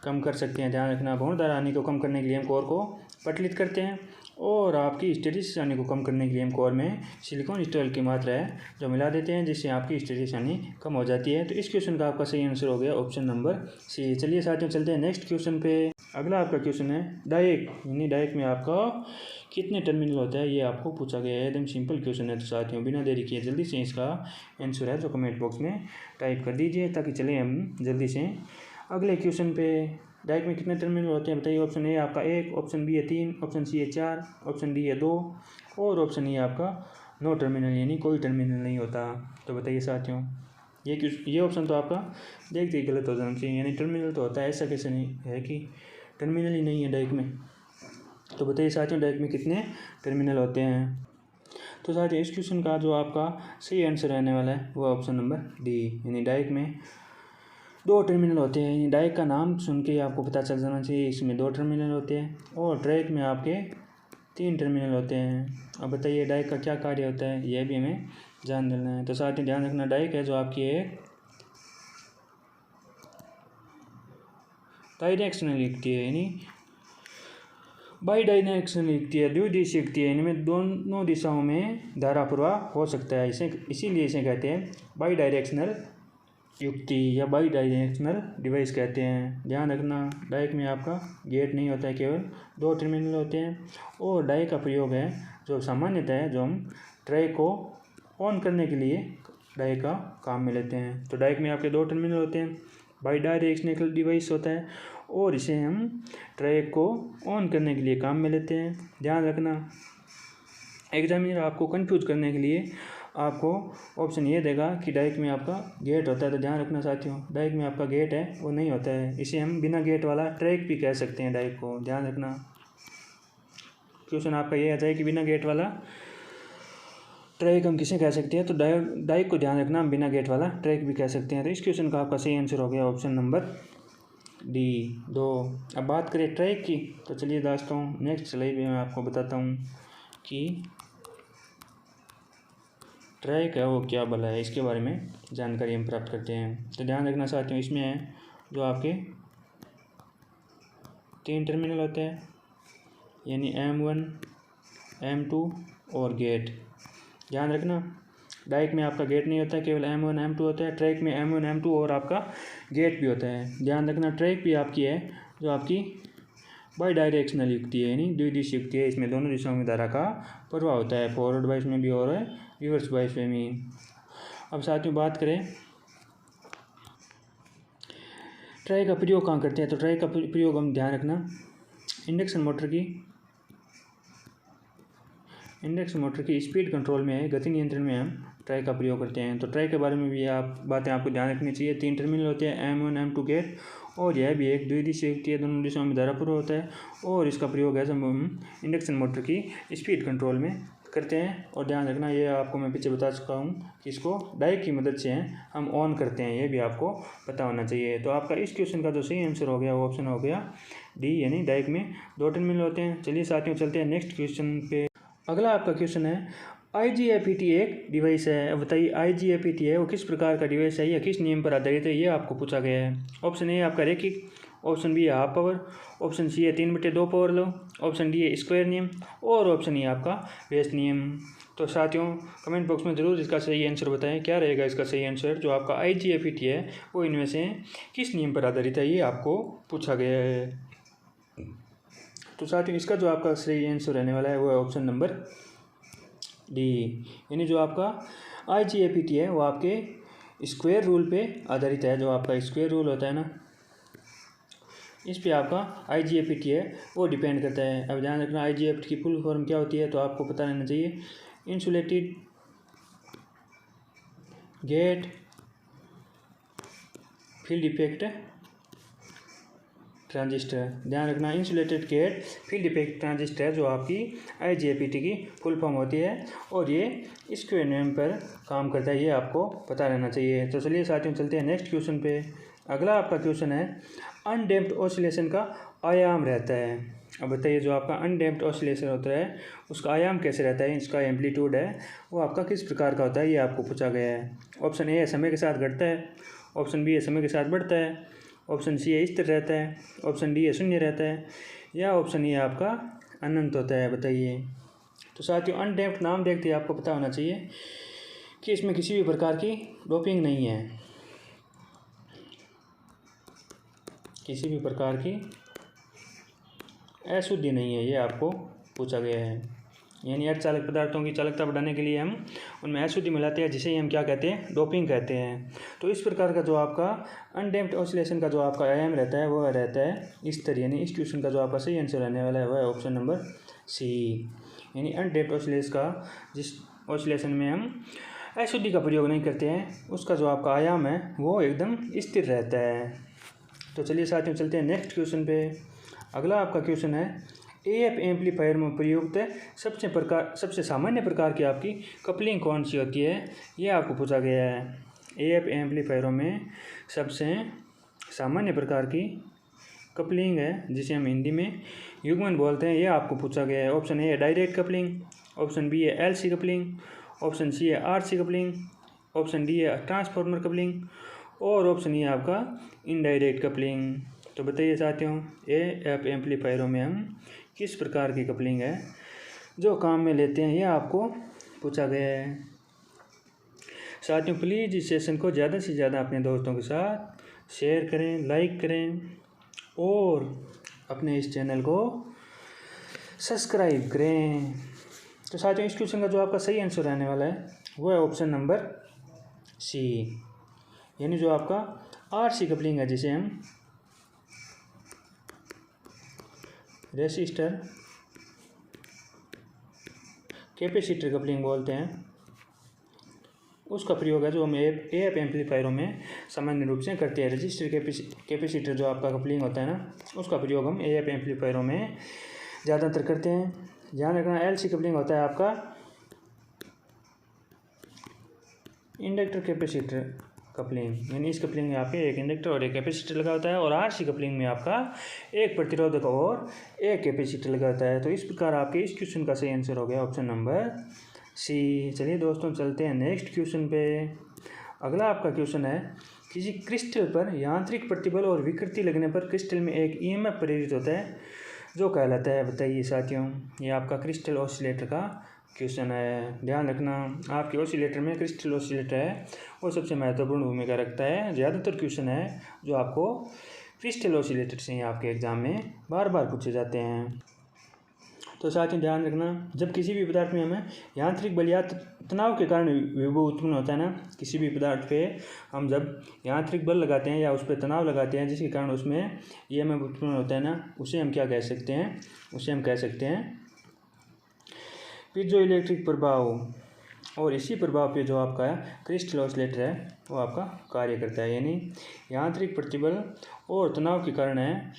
कम कर सकते हैं। ध्यान रखना भंवर धारा हानि को कम करने के लिए हम कोर को पटलित करते हैं, और आपकी हिस्टैरिसीस हानि को कम करने के लिए हम कोर में सिलिकॉन स्टील की मात्रा है जो मिला देते हैं, जिससे आपकी हिस्टैरिसीस हानि कम हो जाती है। तो इस क्वेश्चन का आपका सही आंसर हो गया ऑप्शन नंबर सी। चलिए साथियों चलते हैं नेक्स्ट क्वेश्चन पे। अगला आपका क्वेश्चन है डायक, यानी डायक में आपका कितने टर्मिनल होता है ये आपको पूछा गया है। एकदम सिंपल क्वेश्चन है। तो साथियों बिना देरी किए जल्दी से इसका आंसर है जो कमेंट बॉक्स में टाइप कर दीजिए, ताकि चले हम जल्दी से अगले क्वेश्चन पे। डायक में कितने टर्मिनल होते हैं बताइए। ऑप्शन ए आपका 1, ऑप्शन बी है 3, ऑप्शन सी है 4, ऑप्शन डी है 2, और ऑप्शन ई आपका नो टर्मिनल यानी कोई टर्मिनल नहीं होता। तो बताइए साथियों ये ऑप्शन तो आपका देखते ही गलत हो जाना चाहिए, यानी टर्मिनल तो होता है, ऐसा कैसे नहीं है कि टर्मिनल ही नहीं है डायक में। तो बताइए साथियों डायक में कितने टर्मिनल होते हैं। तो साथियों इस क्वेश्चन का जो आपका सही आंसर रहने वाला है वो ऑप्शन नंबर डी, यानी डायक में 2 टर्मिनल होते हैं। डायक का नाम सुन के आपको पता चल जाना चाहिए, इसमें 2 टर्मिनल होते हैं, और ट्रैक में आपके 3 टर्मिनल होते हैं। अब बताइए डायक का क्या कार्य होता है, यह भी हमें जान लेना है। तो साथ ही ध्यान रखना डायक है जो आपकी एक डायरेक्शनल लिखती है, यानी बाई डायरेक्शनल लिखती है, द्विदिशीय लिखती है, इनमें दोनों दिशाओं में धारा प्रवाह हो सकता है। इसीलिए इसे कहते हैं बाई डायरेक्शनल युक्ति या बाई डायरेक्शनल डिवाइस कहते हैं। ध्यान रखना, डाइक में आपका गेट नहीं होता है, केवल 2 टर्मिनल होते हैं। और डाइक का प्रयोग है जो सामान्यतः है जो हम ट्रैक को ऑन करने के लिए डाइक का काम में लेते हैं। तो डाइक में आपके 2 टर्मिनल होते हैं, बाई डायरेक्शनल डिवाइस होता है, और इसे हम ट्रैक को ऑन करने के लिए काम में लेते हैं। ध्यान रखना, एग्जामिनर आपको कंफ्यूज करने के लिए आपको ऑप्शन ये देगा कि डाइक में आपका गेट होता है। तो ध्यान रखना साथियों, डाइक में आपका गेट है वो नहीं होता है, इसे हम बिना गेट वाला ट्रैक भी कह सकते हैं डाइक को। ध्यान रखना, क्वेश्चन आपका ये आता है कि बिना गेट वाला ट्रैक हम किसे कह सकते हैं। तो डाइक को ध्यान रखना, हम बिना गेट वाला ट्रैक भी कह सकते हैं। तो इस क्वेश्चन का आपका सही आंसर हो गया ऑप्शन नंबर डी 2। अब बात करें ट्रैक की, तो चलिए दोस्तों नेक्स्ट स्लाइड में मैं आपको बताता हूँ कि ट्रैक है वो क्या भला है, इसके बारे में जानकारी हम प्राप्त करते हैं। तो ध्यान रखना साथियों, इसमें है जो आपके 3 टर्मिनल होते हैं, यानी M1, M2 और गेट। ध्यान रखना, डाइक में आपका गेट नहीं होता है, केवल M1 M2 होता है। ट्रैक में M1 M2 और आपका गेट भी होता है। ध्यान रखना, ट्रैक भी आपकी है जो आपकी बाई डायरेक्शनल युक्ति है, यानी द्विदिशीय युक्ति है। इसमें दोनों दिशाओं में धारा का प्रवाह होता है, फॉरवर्ड बाइस में भी और रिवर्स बाइस में भी। अब साथ में बात करें ट्रैक का प्रयोग कहाँ करते हैं। तो ट्रैक का प्रयोग हम ध्यान रखना इंडक्शन मोटर की स्पीड कंट्रोल में है, गति नियंत्रण में हम ट्रैक का प्रयोग करते हैं। तो ट्रैक के बारे में भी बातें आपको ध्यान रखनी चाहिए। 3 टर्मिनल होते हैं, M1 M2 गेट, और यह भी एक द्विदिशीय युक्ति है, दोनों दिशाओं में धारा प्रवाह होता है। और इसका प्रयोग है जब हम इंडक्शन मोटर की स्पीड कंट्रोल में करते हैं। और ध्यान रखना, ये आपको मैं पीछे बता चुका हूँ कि इसको डाइक की मदद से हम ऑन करते हैं, ये भी आपको पता होना चाहिए। तो आपका इस क्वेश्चन का जो सही आंसर हो गया वो ऑप्शन हो गया डी, यानी डाइक में 2 टर्मिनल होते हैं। चलिए साथियों चलते हैं नेक्स्ट क्वेश्चन पे। अगला आपका क्वेश्चन है IGFET एक डिवाइस है। अब बताइए IGFET है वो किस प्रकार का डिवाइस है या किस नियम पर आधारित है, ये आपको पूछा गया है। ऑप्शन ए आपका रैखिक, ऑप्शन बी है हाफ पावर, ऑप्शन सी है 3/2 पावर लॉ, ऑप्शन डी है स्क्वायर नियम, और ऑप्शन ई आपका व्यस्त नियम। तो साथियों कमेंट बॉक्स में ज़रूर इसका सही आंसर बताएं, क्या रहेगा इसका सही आंसर। जो आपका IGFET है वो इनमें से किस नियम पर आधारित है, ये आपको पूछा गया है। तो साथियों इसका जो आपका सही आंसर रहने वाला है वो है ऑप्शन नंबर डी, यानी जो आपका IGFET है वो आपके स्क्वायर रूल पे आधारित है। जो आपका स्क्वायर रूल होता है ना, इस पे आपका IGFET है वो डिपेंड करता है। अब ध्यान रखना IGFET की फुल फॉर्म क्या होती है, तो आपको पता रहना चाहिए insulated gate field effect transistor. ध्यान रखना insulated gate field effect transistor जो आपकी IGFET की फुल फॉर्म होती है, और ये स्क्वायर नियम पर काम करता है, ये आपको पता रहना चाहिए। तो चलिए साथियों चलते हैं नेक्स्ट क्वेश्चन पे। अगला आपका क्वेश्चन है अनडैम्प्ड ऑसिलेशन का आयाम रहता है। अब बताइए जो आपका अनडैम्प्ड ऑसिलेशन होता है उसका आयाम कैसे रहता है, इसका एम्पलीट्यूड है वो आपका किस प्रकार का होता है, ये आपको पूछा गया है। ऑप्शन ए है समय के साथ घटता है, ऑप्शन बी है समय के साथ बढ़ता है, ऑप्शन सी है स्थिर रहता है, ऑप्शन डी है शून्य रहता है, या ऑप्शन ए आपका अनंत होता है। बताइए। तो साथियों अनडैम्प्ड नाम देखते ही आपको पता होना चाहिए कि इसमें किसी भी प्रकार की डोपिंग नहीं है, किसी भी प्रकार की अशुद्धि नहीं है, ये आपको पूछा गया है। यानी अर्धचालक पदार्थों की चालकता बढ़ाने के लिए हम उनमें अशुद्धि मिलाते हैं, जिसे हम क्या कहते हैं, डोपिंग कहते हैं। तो इस प्रकार का जो आपका अनडैम्प्ड ऑसिलेशन का जो आपका आयाम रहता है वो रहता है इस तरह, यानी इस क्वेश्चन का जो आपका सही आंसर रहने वाला है वह है ऑप्शन नंबर सी, यानी अनडैम्प्ड ऑसिलेशन का जिस ऑसिलेशन में हम अशुद्धि का प्रयोग नहीं करते हैं उसका जो आपका आयाम है वो एकदम स्थिर रहता है। तो चलिए साथियों चलते हैं नेक्स्ट क्वेश्चन पे। अगला आपका क्वेश्चन है AF एम्पलीफायर में प्रयुक्त सबसे सामान्य प्रकार की आपकी कपलिंग कौन सी होती है, ये आपको पूछा गया है। AF एम्पलीफायरों में सबसे सामान्य प्रकार की कपलिंग है जिसे हम हिंदी में युग्मन बोलते हैं, ये आपको पूछा गया है। ऑप्शन ए है डायरेक्ट कपलिंग, ऑप्शन बी है LC कपलिंग, ऑप्शन सी है RC कपलिंग, ऑप्शन डी है ट्रांसफार्मर कपलिंग, और ऑप्शन ये आपका इनडायरेक्ट कपलिंग। तो बताइए साथियों AF एम्पलीफायरों में हम किस प्रकार की कपलिंग है जो काम में लेते हैं, यह आपको पूछा गया है। साथियों प्लीज़ इस सेशन को ज़्यादा से ज़्यादा अपने दोस्तों के साथ शेयर करें, लाइक करें और अपने इस चैनल को सब्सक्राइब करें। तो साथियों इस क्वेश्चन का जो आपका सही आंसर रहने वाला है वो है ऑप्शन नंबर सी, यानी जो आपका आरसी कपलिंग है, जिसे हम रेसिस्टर कैपेसिटर कपलिंग बोलते हैं, उसका प्रयोग है जो हम एएफ एम्पलीफायरों में सामान्य रूप से करते हैं। रजिस्टर कैपेसिटर जो आपका कपलिंग होता है ना, उसका प्रयोग हम एएफ एम्पलीफायरों में ज़्यादातर करते हैं। ध्यान रखना एलसी कपलिंग होता है आपका इंडक्टर कैपेसिटर कपलिंग, यानी इस कपलिंग में आपके एक इंडक्टर और एक कैपेसिटर लगा होता है, और आरसी कपलिंग में आपका एक प्रतिरोधक और एक कैपेसिटर लगा होता है। तो इस प्रकार आपके इस क्वेश्चन का सही आंसर हो गया ऑप्शन नंबर सी। चलिए दोस्तों चलते हैं नेक्स्ट क्वेश्चन पे। अगला आपका क्वेश्चन है, किसी क्रिस्टल पर यांत्रिक प्रतिबल और विकृति लगने पर क्रिस्टल में एक ईएमएफ प्रेरित होता है जो कहलाता है। बताइए साथियों, ये आपका क्रिस्टल ऑसिलेटर का क्वेश्चन है। ध्यान रखना आपके ऑसिलेटर में क्रिस्टल ऑसिलेटर है वो सबसे महत्वपूर्ण भूमिका रखता है। ज़्यादातर क्वेश्चन है जो आपको क्रिस्टल ऑसिलेटर से ही आपके एग्जाम में बार बार पूछे जाते हैं। तो साथियों ध्यान रखना, जब किसी भी पदार्थ में हमें यांत्रिक बल या तनाव के कारण विभव उत्पन्न होता है ना, किसी भी पदार्थ पे हम जब यांत्रिक बल लगाते हैं या उस पर तनाव लगाते हैं जिसके कारण उसमें ईएमएफ उत्पन्न होता है ना, उसे हम क्या कह सकते हैं, उसे हम कह सकते हैं पीजो इलेक्ट्रिक प्रभाव। और इसी प्रभाव पे जो आपका क्रिस्टल ऑसिलेटर है वो आपका कार्य करता है, यानी यांत्रिक प्रतिबल और तनाव के कारण है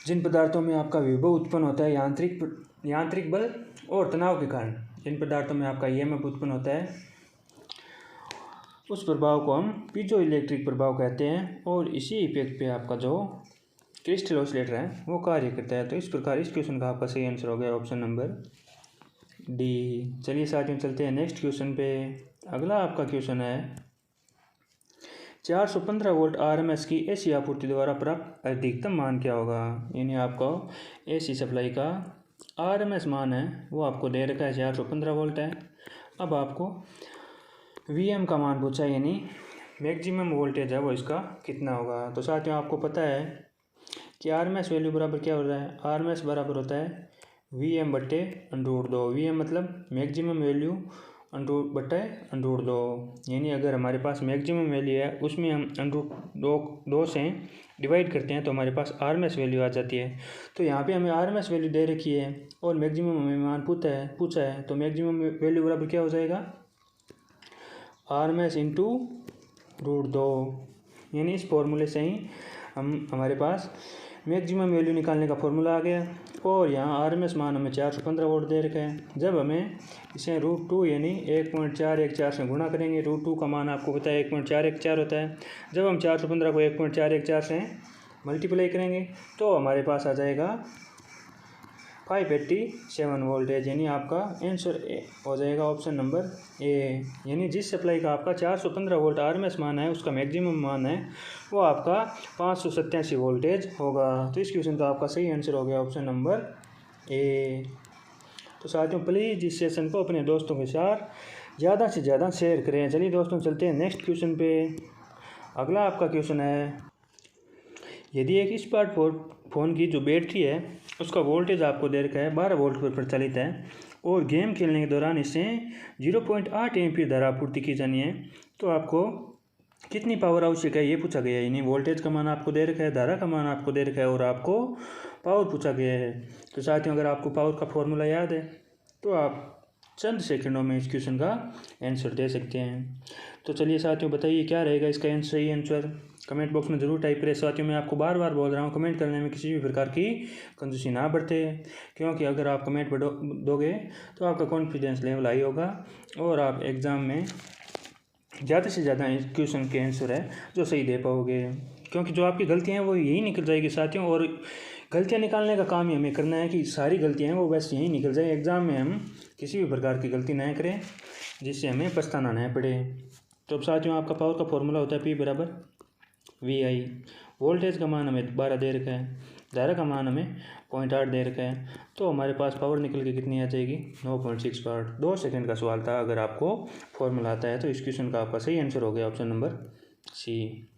जिन पदार्थों में आपका विभव उत्पन्न होता है, यांत्रिक बल और तनाव के कारण जिन पदार्थों में आपका ईएमएफ उत्पन्न होता है, उस प्रभाव को हम पीजो इलेक्ट्रिक प्रभाव कहते हैं। और इसी इफेक्ट पे आपका जो क्रिस्टल ऑसिलेटर है वो कार्य करता है। तो इस प्रकार इस क्वेश्चन का आपका सही आंसर हो गया ऑप्शन नंबर डी। चलिए साथियों चलते हैं नेक्स्ट क्वेश्चन पे। अगला आपका क्वेश्चन है, 415 वोल्ट आरएमएस की एसी आपूर्ति द्वारा प्राप्त अधिकतम मान क्या होगा। यानी आपको एसी सप्लाई का आरएमएस मान है वो आपको दे रखा है 415 वोल्ट है। अब आपको वीएम का मान पूछा है, यानी मैक्सिमम वोल्टेज है वो इसका कितना होगा। तो साथियों आपको पता है कि आरएमएस वैल्यू बराबर क्या हो रहा है, आरएमएस बराबर होता है वीएम बटे √2। वीएम मतलब मैक्सिमम वैल्यू बटे √2, यानी अगर हमारे पास मैक्सिमम वैल्यू है उसमें हम √2 से डिवाइड करते हैं तो हमारे पास आरएमएस वैल्यू आ जाती है। तो यहाँ पे हमें आरएमएस वैल्यू दे रखी है और मैक्सिमम हमें मान पूछा है तो मैक्सिमम वैल्यू बराबर क्या हो जाएगा, आरएमएस इंटू √2। यानी इस फॉर्मूले से ही हमारे पास मैक्सिमम वैल्यू निकालने का फॉर्मूला आ गया। और यहाँ आरएमएस मान हमें 415 वोल्ट दे रखा है। जब हमें इसे √2 यानी 1.414 से गुणा करेंगे, √2 का मान आपको पता है 1.414 होता है। जब हम 415 को 1.414 से मल्टीप्लाई करेंगे तो हमारे पास आ जाएगा 587 वोल्टेज, यानी आपका आंसर हो जाएगा ऑप्शन नंबर ए। यानी जिस सप्लाई का आपका 415 वोल्ट आरएमएस मान है उसका मैक्सिमम मान है वो आपका 587 वोल्टेज होगा। तो इस क्वेश्चन का आपका सही आंसर हो गया ऑप्शन नंबर ए। तो साथियों प्लीज़ इस सेशन को अपने दोस्तों के साथ ज़्यादा से ज़्यादा शेयर करें। चलिए दोस्तों चलते हैं नेक्स्ट क्वेश्चन पे। अगला आपका क्वेश्चन है, यदि एक स्मार्टफोन की जो बैटरी है उसका वोल्टेज आपको दे रखा है 12 वोल्ट पर प्रचलित है और गेम खेलने के दौरान इससे 0.8 एम्पीयर धारा आपूर्ति की जानी है, तो आपको कितनी पावर आवश्यक है ये पूछा गया है। यानी वोल्टेज का मान आपको दे रखा है, धारा का मान आपको दे रखा है और आपको पावर पूछा गया है। तो साथियों अगर आपको पावर का फॉर्मूला याद है तो आप चंद सेकंडों में इस क्वेश्चन का आंसर दे सकते हैं। तो चलिए साथियों बताइए क्या रहेगा इसका सही आंसर, कमेंट बॉक्स में ज़रूर टाइप करें। साथियों मैं आपको बार बार बोल रहा हूँ कमेंट करने में किसी भी प्रकार की कंजूसी ना बरते, क्योंकि अगर आप कमेंट दोगे तो आपका कॉन्फिडेंस लेवल हाई होगा और आप एग्ज़ाम में ज़्यादा से ज़्यादा इस क्वेश्चन के आंसर है जो सही दे पाओगे, क्योंकि जो आपकी गलतियाँ हैं वो यही निकल जाएगी साथियों। और गलतियाँ निकालने का काम ही हमें करना है कि सारी गलतियाँ हैं वो बस यहीं निकल जाए। एग्ज़ाम में हम किसी भी प्रकार की गलती ना करें जिससे हमें पछताना ना पड़े। तो अब साथियों आपका पावर का फॉर्मूला होता है P = VI। वोल्टेज का मान हमें 12 दे रखा है धारा का मान हमें 0.8 दे रखा है, तो हमारे पास पावर निकल के कितनी आ जाएगी 9.6 वाट। 2 सेकंड का सवाल था, अगर आपको फॉर्मूला आता है तो इस क्वेश्चन का आपका सही आंसर हो गया ऑप्शन नंबर सी।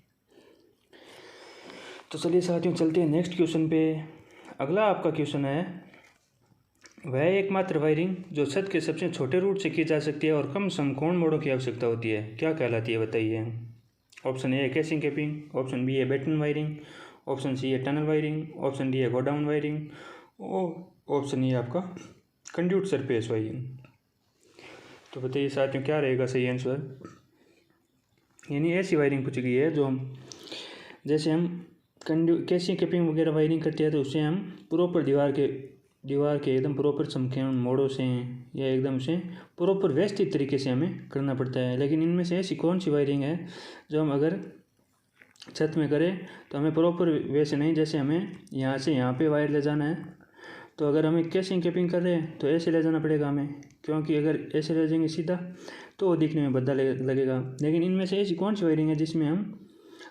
तो चलिए साथियों चलते हैं नेक्स्ट क्वेश्चन पे। अगला आपका क्वेश्चन है, वह एकमात्र वायरिंग जो छत के सबसे छोटे रूट से की जा सकती है और कम समकोण मोड़ों की आवश्यकता होती है, क्या कहलाती है बताइए। ऑप्शन ए है केसिंग कैपिंग, ऑप्शन बी है बैटन वायरिंग, ऑप्शन सी है टनल वायरिंग, ऑप्शन डी है गोडाउन वायरिंग और ऑप्शन ई है आपका कंड्यूट सरफेस वायरिंग। तो बताइए साथियों क्या रहेगा सही आंसर। यानी ऐसी वायरिंग पूछी गई है जो हम जैसे हम केसिंग कैपिंग वगैरह वायरिंग करते हैं तो उससे हम प्रॉपर दीवार के एकदम प्रॉपर समकोण मोड़ों से या एकदम से प्रॉपर व्यवस्थित तरीके से हमें करना पड़ता है। लेकिन इनमें से ऐसी कौन सी वायरिंग है जो हम अगर छत में करें तो हमें प्रॉपर वैसे नहीं, जैसे हमें यहाँ से यहाँ पे वायर ले जाना है तो अगर हमें केसिंग कैपिंग कर रहे हैं तो ऐसे ले जाना पड़ेगा हमें, क्योंकि अगर ऐसे ले जाएंगे सीधा तो वो दिखने में भद्दा लगेगा। लेकिन इनमें से ऐसी कौन सी वायरिंग है जिसमें हम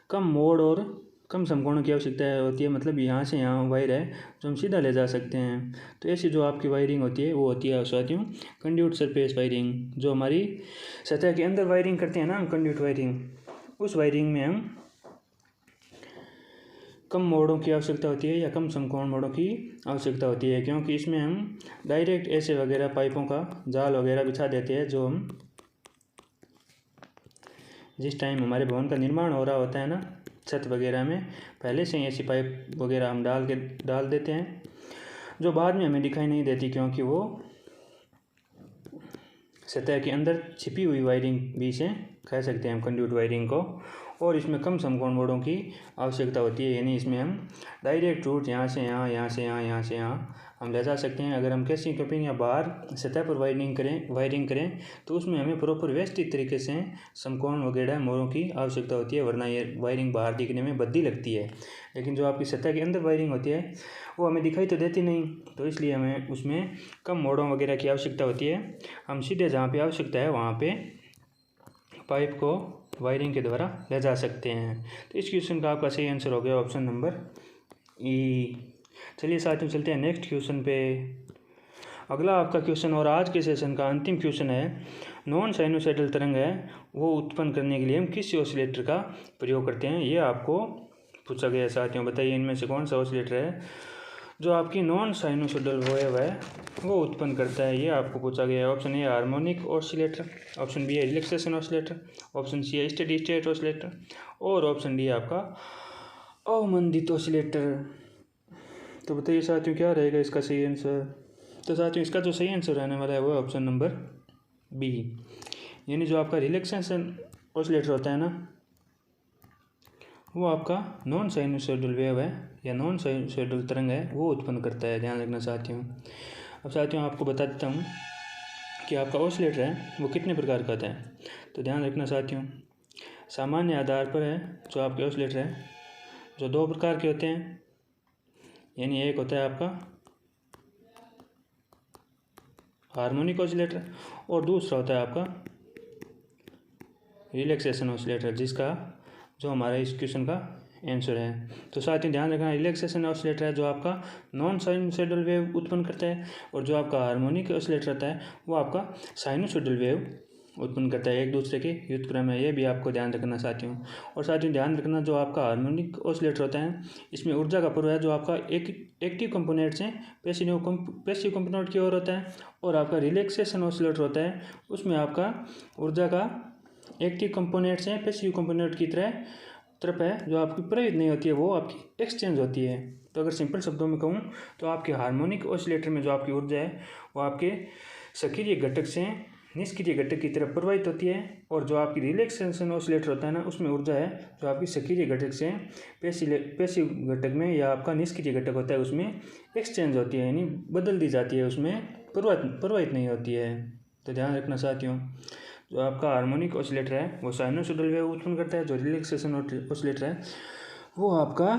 कम मोड़ और कम समकोणों की आवश्यकता होती है, मतलब यहाँ से यहाँ वायर है जो हम सीधा ले जा सकते हैं। तो ऐसी जो आपकी वायरिंग होती है वो होती है साथियों कंड्यूट सरफेस वायरिंग। जो हमारी सतह के अंदर वायरिंग करते हैं ना हम कंड्यूट वायरिंग, उस वायरिंग में हम कम मोड़ों की आवश्यकता होती है या कम समकोण मोड़ों की आवश्यकता होती है, क्योंकि इसमें हम डायरेक्ट ऐसे वगैरह पाइपों का जाल वगैरह बिछा देते हैं जो हम जिस टाइम हमारे भवन का निर्माण हो रहा होता है ना छत वगैरह में, पहले से ही ऐसी पाइप वगैरह हम डाल देते हैं जो बाद में हमें दिखाई नहीं देती, क्योंकि वो सतह के अंदर छिपी हुई वायरिंग भी से कह सकते हैं हम कंड्यूट वायरिंग को। और इसमें कम समकोण मोड़ों की आवश्यकता होती है, यानी इसमें हम डायरेक्ट रूट यहाँ से यहाँ, यहाँ से यहाँ, यहाँ से यहाँ हम ले जा सकते हैं। अगर हम केसिंग कैपिंग या बाहर सतह पर वायरिंग करें तो उसमें हमें प्रॉपर व्यवस्थित तरीके से समकोण वगैरह मोड़ों की आवश्यकता होती है, वरना ये वायरिंग बाहर दिखने में भद्दी लगती है। लेकिन जो आपकी सतह के अंदर वायरिंग होती है वो हमें दिखाई तो देती नहीं, तो इसलिए हमें उसमें कम मोड़ों वगैरह की आवश्यकता होती है। हम सीधे जहाँ पर आवश्यकता है वहाँ पर पाइप को वायरिंग के द्वारा ले जा सकते हैं। तो इस क्वेश्चन का आपका सही आंसर हो गया ऑप्शन नंबर ई। चलिए साथियों चलते हैं नेक्स्ट क्वेश्चन पे। अगला आपका क्वेश्चन और आज के सेशन का अंतिम क्वेश्चन है, नॉन साइनोसाइडल तरंग है वो उत्पन्न करने के लिए हम किस ऑसिलेटर का प्रयोग करते हैं, ये आपको पूछा गया है साथियों। बताइए इनमें से कौन सा ऑसिलेटर है जो आपकी नॉन साइनोसाइडल वेव है वो उत्पन्न करता है, ये आपको पूछा गया है। Option A harmonic oscillator, option B है रिलैक्सेशन ऑसिलेटर, ऑप्शन सी है स्टेडी स्टेट ऑसिलेटर और ऑप्शन डी आपका अवमंदित ऑसिलेटर। तो बताइए साथियों क्या रहेगा इसका सही आंसर। तो साथियों इसका जो सही आंसर रहने वाला है वो है ऑप्शन नंबर बी, यानी जो आपका रिलैक्सेशन ऑसिलेटर होता है ना वो आपका नॉन साइनोसाइडल वेव है या नॉन साइनोसाइडल तरंग है वो उत्पन्न करता है, ध्यान रखना साथियों। अब साथियों आपको बता देता हूँ कि आपका ऑसिलेटर है वो कितने प्रकार का होता है। तो ध्यान रखना साथियों, सामान्य आधार पर है जो आपके ऑसिलेटर है जो 2 प्रकार के होते हैं, यानी एक होता है आपका हार्मोनिक ऑसिलेटर और दूसरा होता है आपका रिलैक्सेशन ऑसिलेटर, जिसका जो हमारा इस क्वेश्चन का आंसर है। तो साथियों ध्यान रखना, रिलैक्सेशन ऑसिलेटर है जो आपका नॉन साइनोसाइडल वेव उत्पन्न करता है और जो आपका हार्मोनिक ऑसिलेटर होता है वो आपका साइनोसाइडल वेव उत्पन्न करता है। एक दूसरे के व्युत्क्रम है, ये भी आपको ध्यान रखना साथियों। और साथियों ध्यान रखना जो आपका हार्मोनिक ऑसिलेटर होता है इसमें ऊर्जा का प्रवाह है जो आपका एक एक्टिव कंपोनेंट से पैसिव कंपोनेंट की ओर होता है, और आपका रिलैक्सेशन ऑसिलेटर होता है उसमें आपका ऊर्जा का एक्टिव कंपोनेंट से पैसिव कंपोनेंट की तरफ है जो आपकी प्रवाहित नहीं होती है, वो आपकी एक्सचेंज होती है। तो अगर सिंपल शब्दों में कहूँ तो आपके हार्मोनिक ऑसिलेटर में जो आपकी ऊर्जा है वो आपके सक्रिय घटक से निष्क्रिय घटक की तरफ प्रवाहित होती है, और जो आपकी रिलैक्सेशन ऑसिलेटर होता है ना उसमें ऊर्जा है जो आपकी सक्रिय घटक से पैसिव घटक में या आपका निष्क्रिय घटक होता है उसमें एक्सचेंज होती है, यानी बदल दी जाती है, उसमें प्रवाहित नहीं होती है। तो ध्यान रखना साथियों, जो आपका हार्मोनिक ऑसिलेटर है वो साइनोसाइडल वेव उत्पन्न करता है, जो रिलैक्सेशन ऑसिलेटर है वो आपका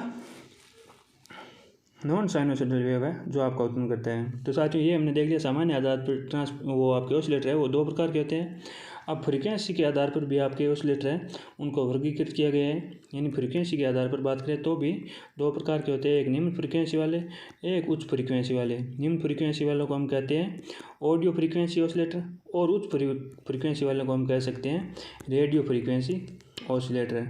नॉन साइनोसॉइडल वेव है जो आपका उत्पन्न करता है। तो साथियों ये हमने देख लिया सामान्य आधार पर वो आपके ऑसिलेटर है वो दो प्रकार के होते हैं। अब फ्रीक्वेंसी के आधार पर भी आपके ऑसिलेटर हैं उनको वर्गीकृत किया गया है। यानी फ्रीक्वेंसी के आधार पर बात करें तो भी दो प्रकार के होते हैं, एक निम्न फ्रीक्वेंसी वाले, एक उच्च फ्रीक्वेंसी वाले। निम्न फ्रीक्वेंसी वालों को हम कहते हैं ऑडियो फ्रीक्वेंसी ऑसिलेटर और उच्च फ्रीक्वेंसी वालों को हम कह सकते हैं रेडियो फ्रीक्वेंसी ऑसिलेटर।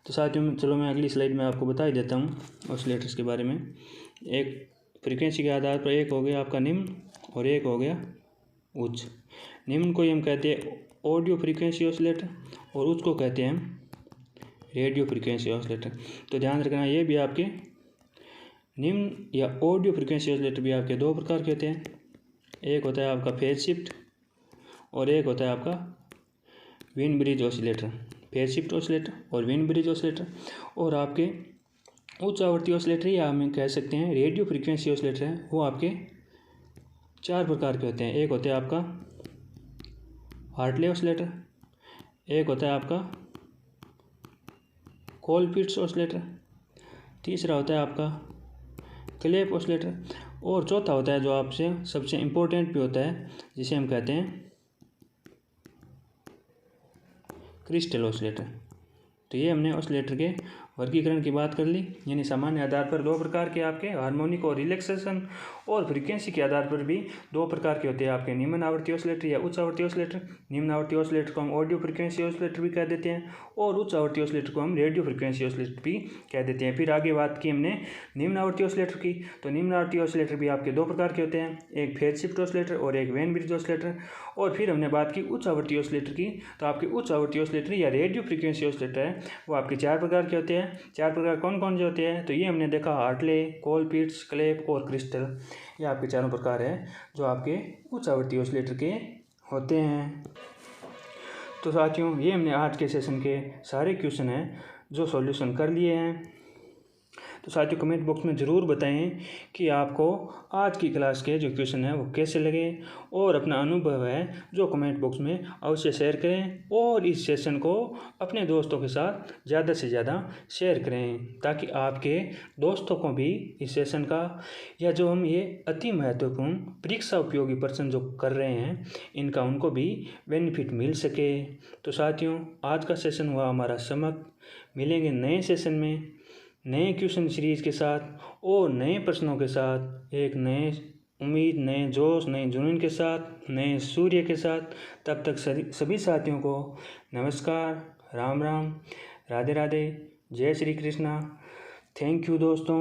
तो साथियों चलो मैं अगली स्लाइड में आपको बता ही देता हूँ ऑसिलेटर्स के बारे में। एक फ्रीक्वेंसी के आधार पर एक हो गया आपका निम्न और एक हो गया उच्च। निम्न को हम कहते हैं ऑडियो फ्रीक्वेंसी ऑसिलेटर और उच्च को कहते हैं हम रेडियो फ्रीक्वेंसी ऑसिलेटर। तो ध्यान रखना ये भी आपके निम्न या ऑडियो फ्रीक्वेंसी ऑसिलेटर भी आपके दो प्रकार के होते हैं, एक होता है आपका फेज शिफ्ट और एक होता है आपका Wien bridge oscillator. Phase shift oscillator और वेन ब्रिज ऑसिलेटर। और आपके उच्च आवृत्ति ऑसिलेटर या हम कह सकते हैं रेडियो फ्रीक्वेंसी ऑसिलेटर है वो आपके चार प्रकार के होते हैं। एक होता है आपका हार्टले ऑसिलेटर, एक होता है आपका कोलपिट्स ऑसिलेटर, तीसरा होता है आपका क्लेप ऑसिलेटर और चौथा होता है जो आपसे सबसे इम्पोर्टेंट भी होता है जिसे हम कहते हैं क्रिस्टल ऑसिलेटर। तो ये हमने ऑसिलेटर के वर्गीकरण की बात कर ली। यानी सामान्य आधार पर दो प्रकार के आपके हार्मोनिक और रिलैक्सेशन और फ्रीक्वेंसी के आधार पर भी दो प्रकार के होते हैं आपके निम्न आवृत्ति ऑसिलेटर या उच्च आवृत्ति ऑसिलेटर। निम्न आवृत्ति ऑसिलेटर को हम ऑडियो फ्रीक्वेंसी ऑसिलेटर भी कह देते हैं और उच्च आवृत्ति ऑसिलेटर को हम रेडियो फ्रीक्वेंसी ऑसिलेटर भी कह देते हैं। फिर आगे बात की हमने निम्न आवृत्ति ऑसिलेटर की। तो निम्न आवृत्ति ऑसिलेटर भी आपके दो प्रकार के होते हैं, एक फेज शिफ्ट ऑसिलेटर और एक वेन ब्रिज ऑसिलेटर। और फिर हमने बात की उच्च आवृत्ति ऑसिलेटर की। तो आपके उच्च आवृत्ति ऑसिलेटर या रेडियो फ्रीक्वेंसी ऑसिलेटर है वो आपके चार प्रकार के होते हैं। चार प्रकार कौन कौन से होते हैं? तो ये हमने देखा हार्टले, कोलपिट्स, क्लेप और क्रिस्टल। ये आपके चारों प्रकार हैं जो आपके उच्च आवृत्ति ऑसिलेटर के होते हैं। तो साथियों ये हमने आज के सेशन के सारे क्वेश्चन हैं जो सॉल्यूशन कर लिए हैं। तो साथियों कमेंट बॉक्स में ज़रूर बताएं कि आपको आज की क्लास के जो क्वेश्चन हैं वो कैसे लगे और अपना अनुभव है जो कमेंट बॉक्स में अवश्य शेयर करें और इस सेशन को अपने दोस्तों के साथ ज़्यादा से ज़्यादा शेयर करें ताकि आपके दोस्तों को भी इस सेशन का या जो हम ये अति महत्वपूर्ण परीक्षा उपयोगी प्रश्न जो कर रहे हैं इनका उनको भी बेनिफिट मिल सके। तो साथियों आज का सेशन हुआ हमारा समाप्त। मिलेंगे नए सेशन में नए क्वेश्चन सीरीज के साथ और नए प्रश्नों के साथ, एक नए उम्मीद, नए जोश, नए जुनून के साथ, नए सूर्य के साथ। तब तक सभी साथियों को नमस्कार, राम राम, राधे राधे, जय श्री कृष्णा। थैंक यू दोस्तों।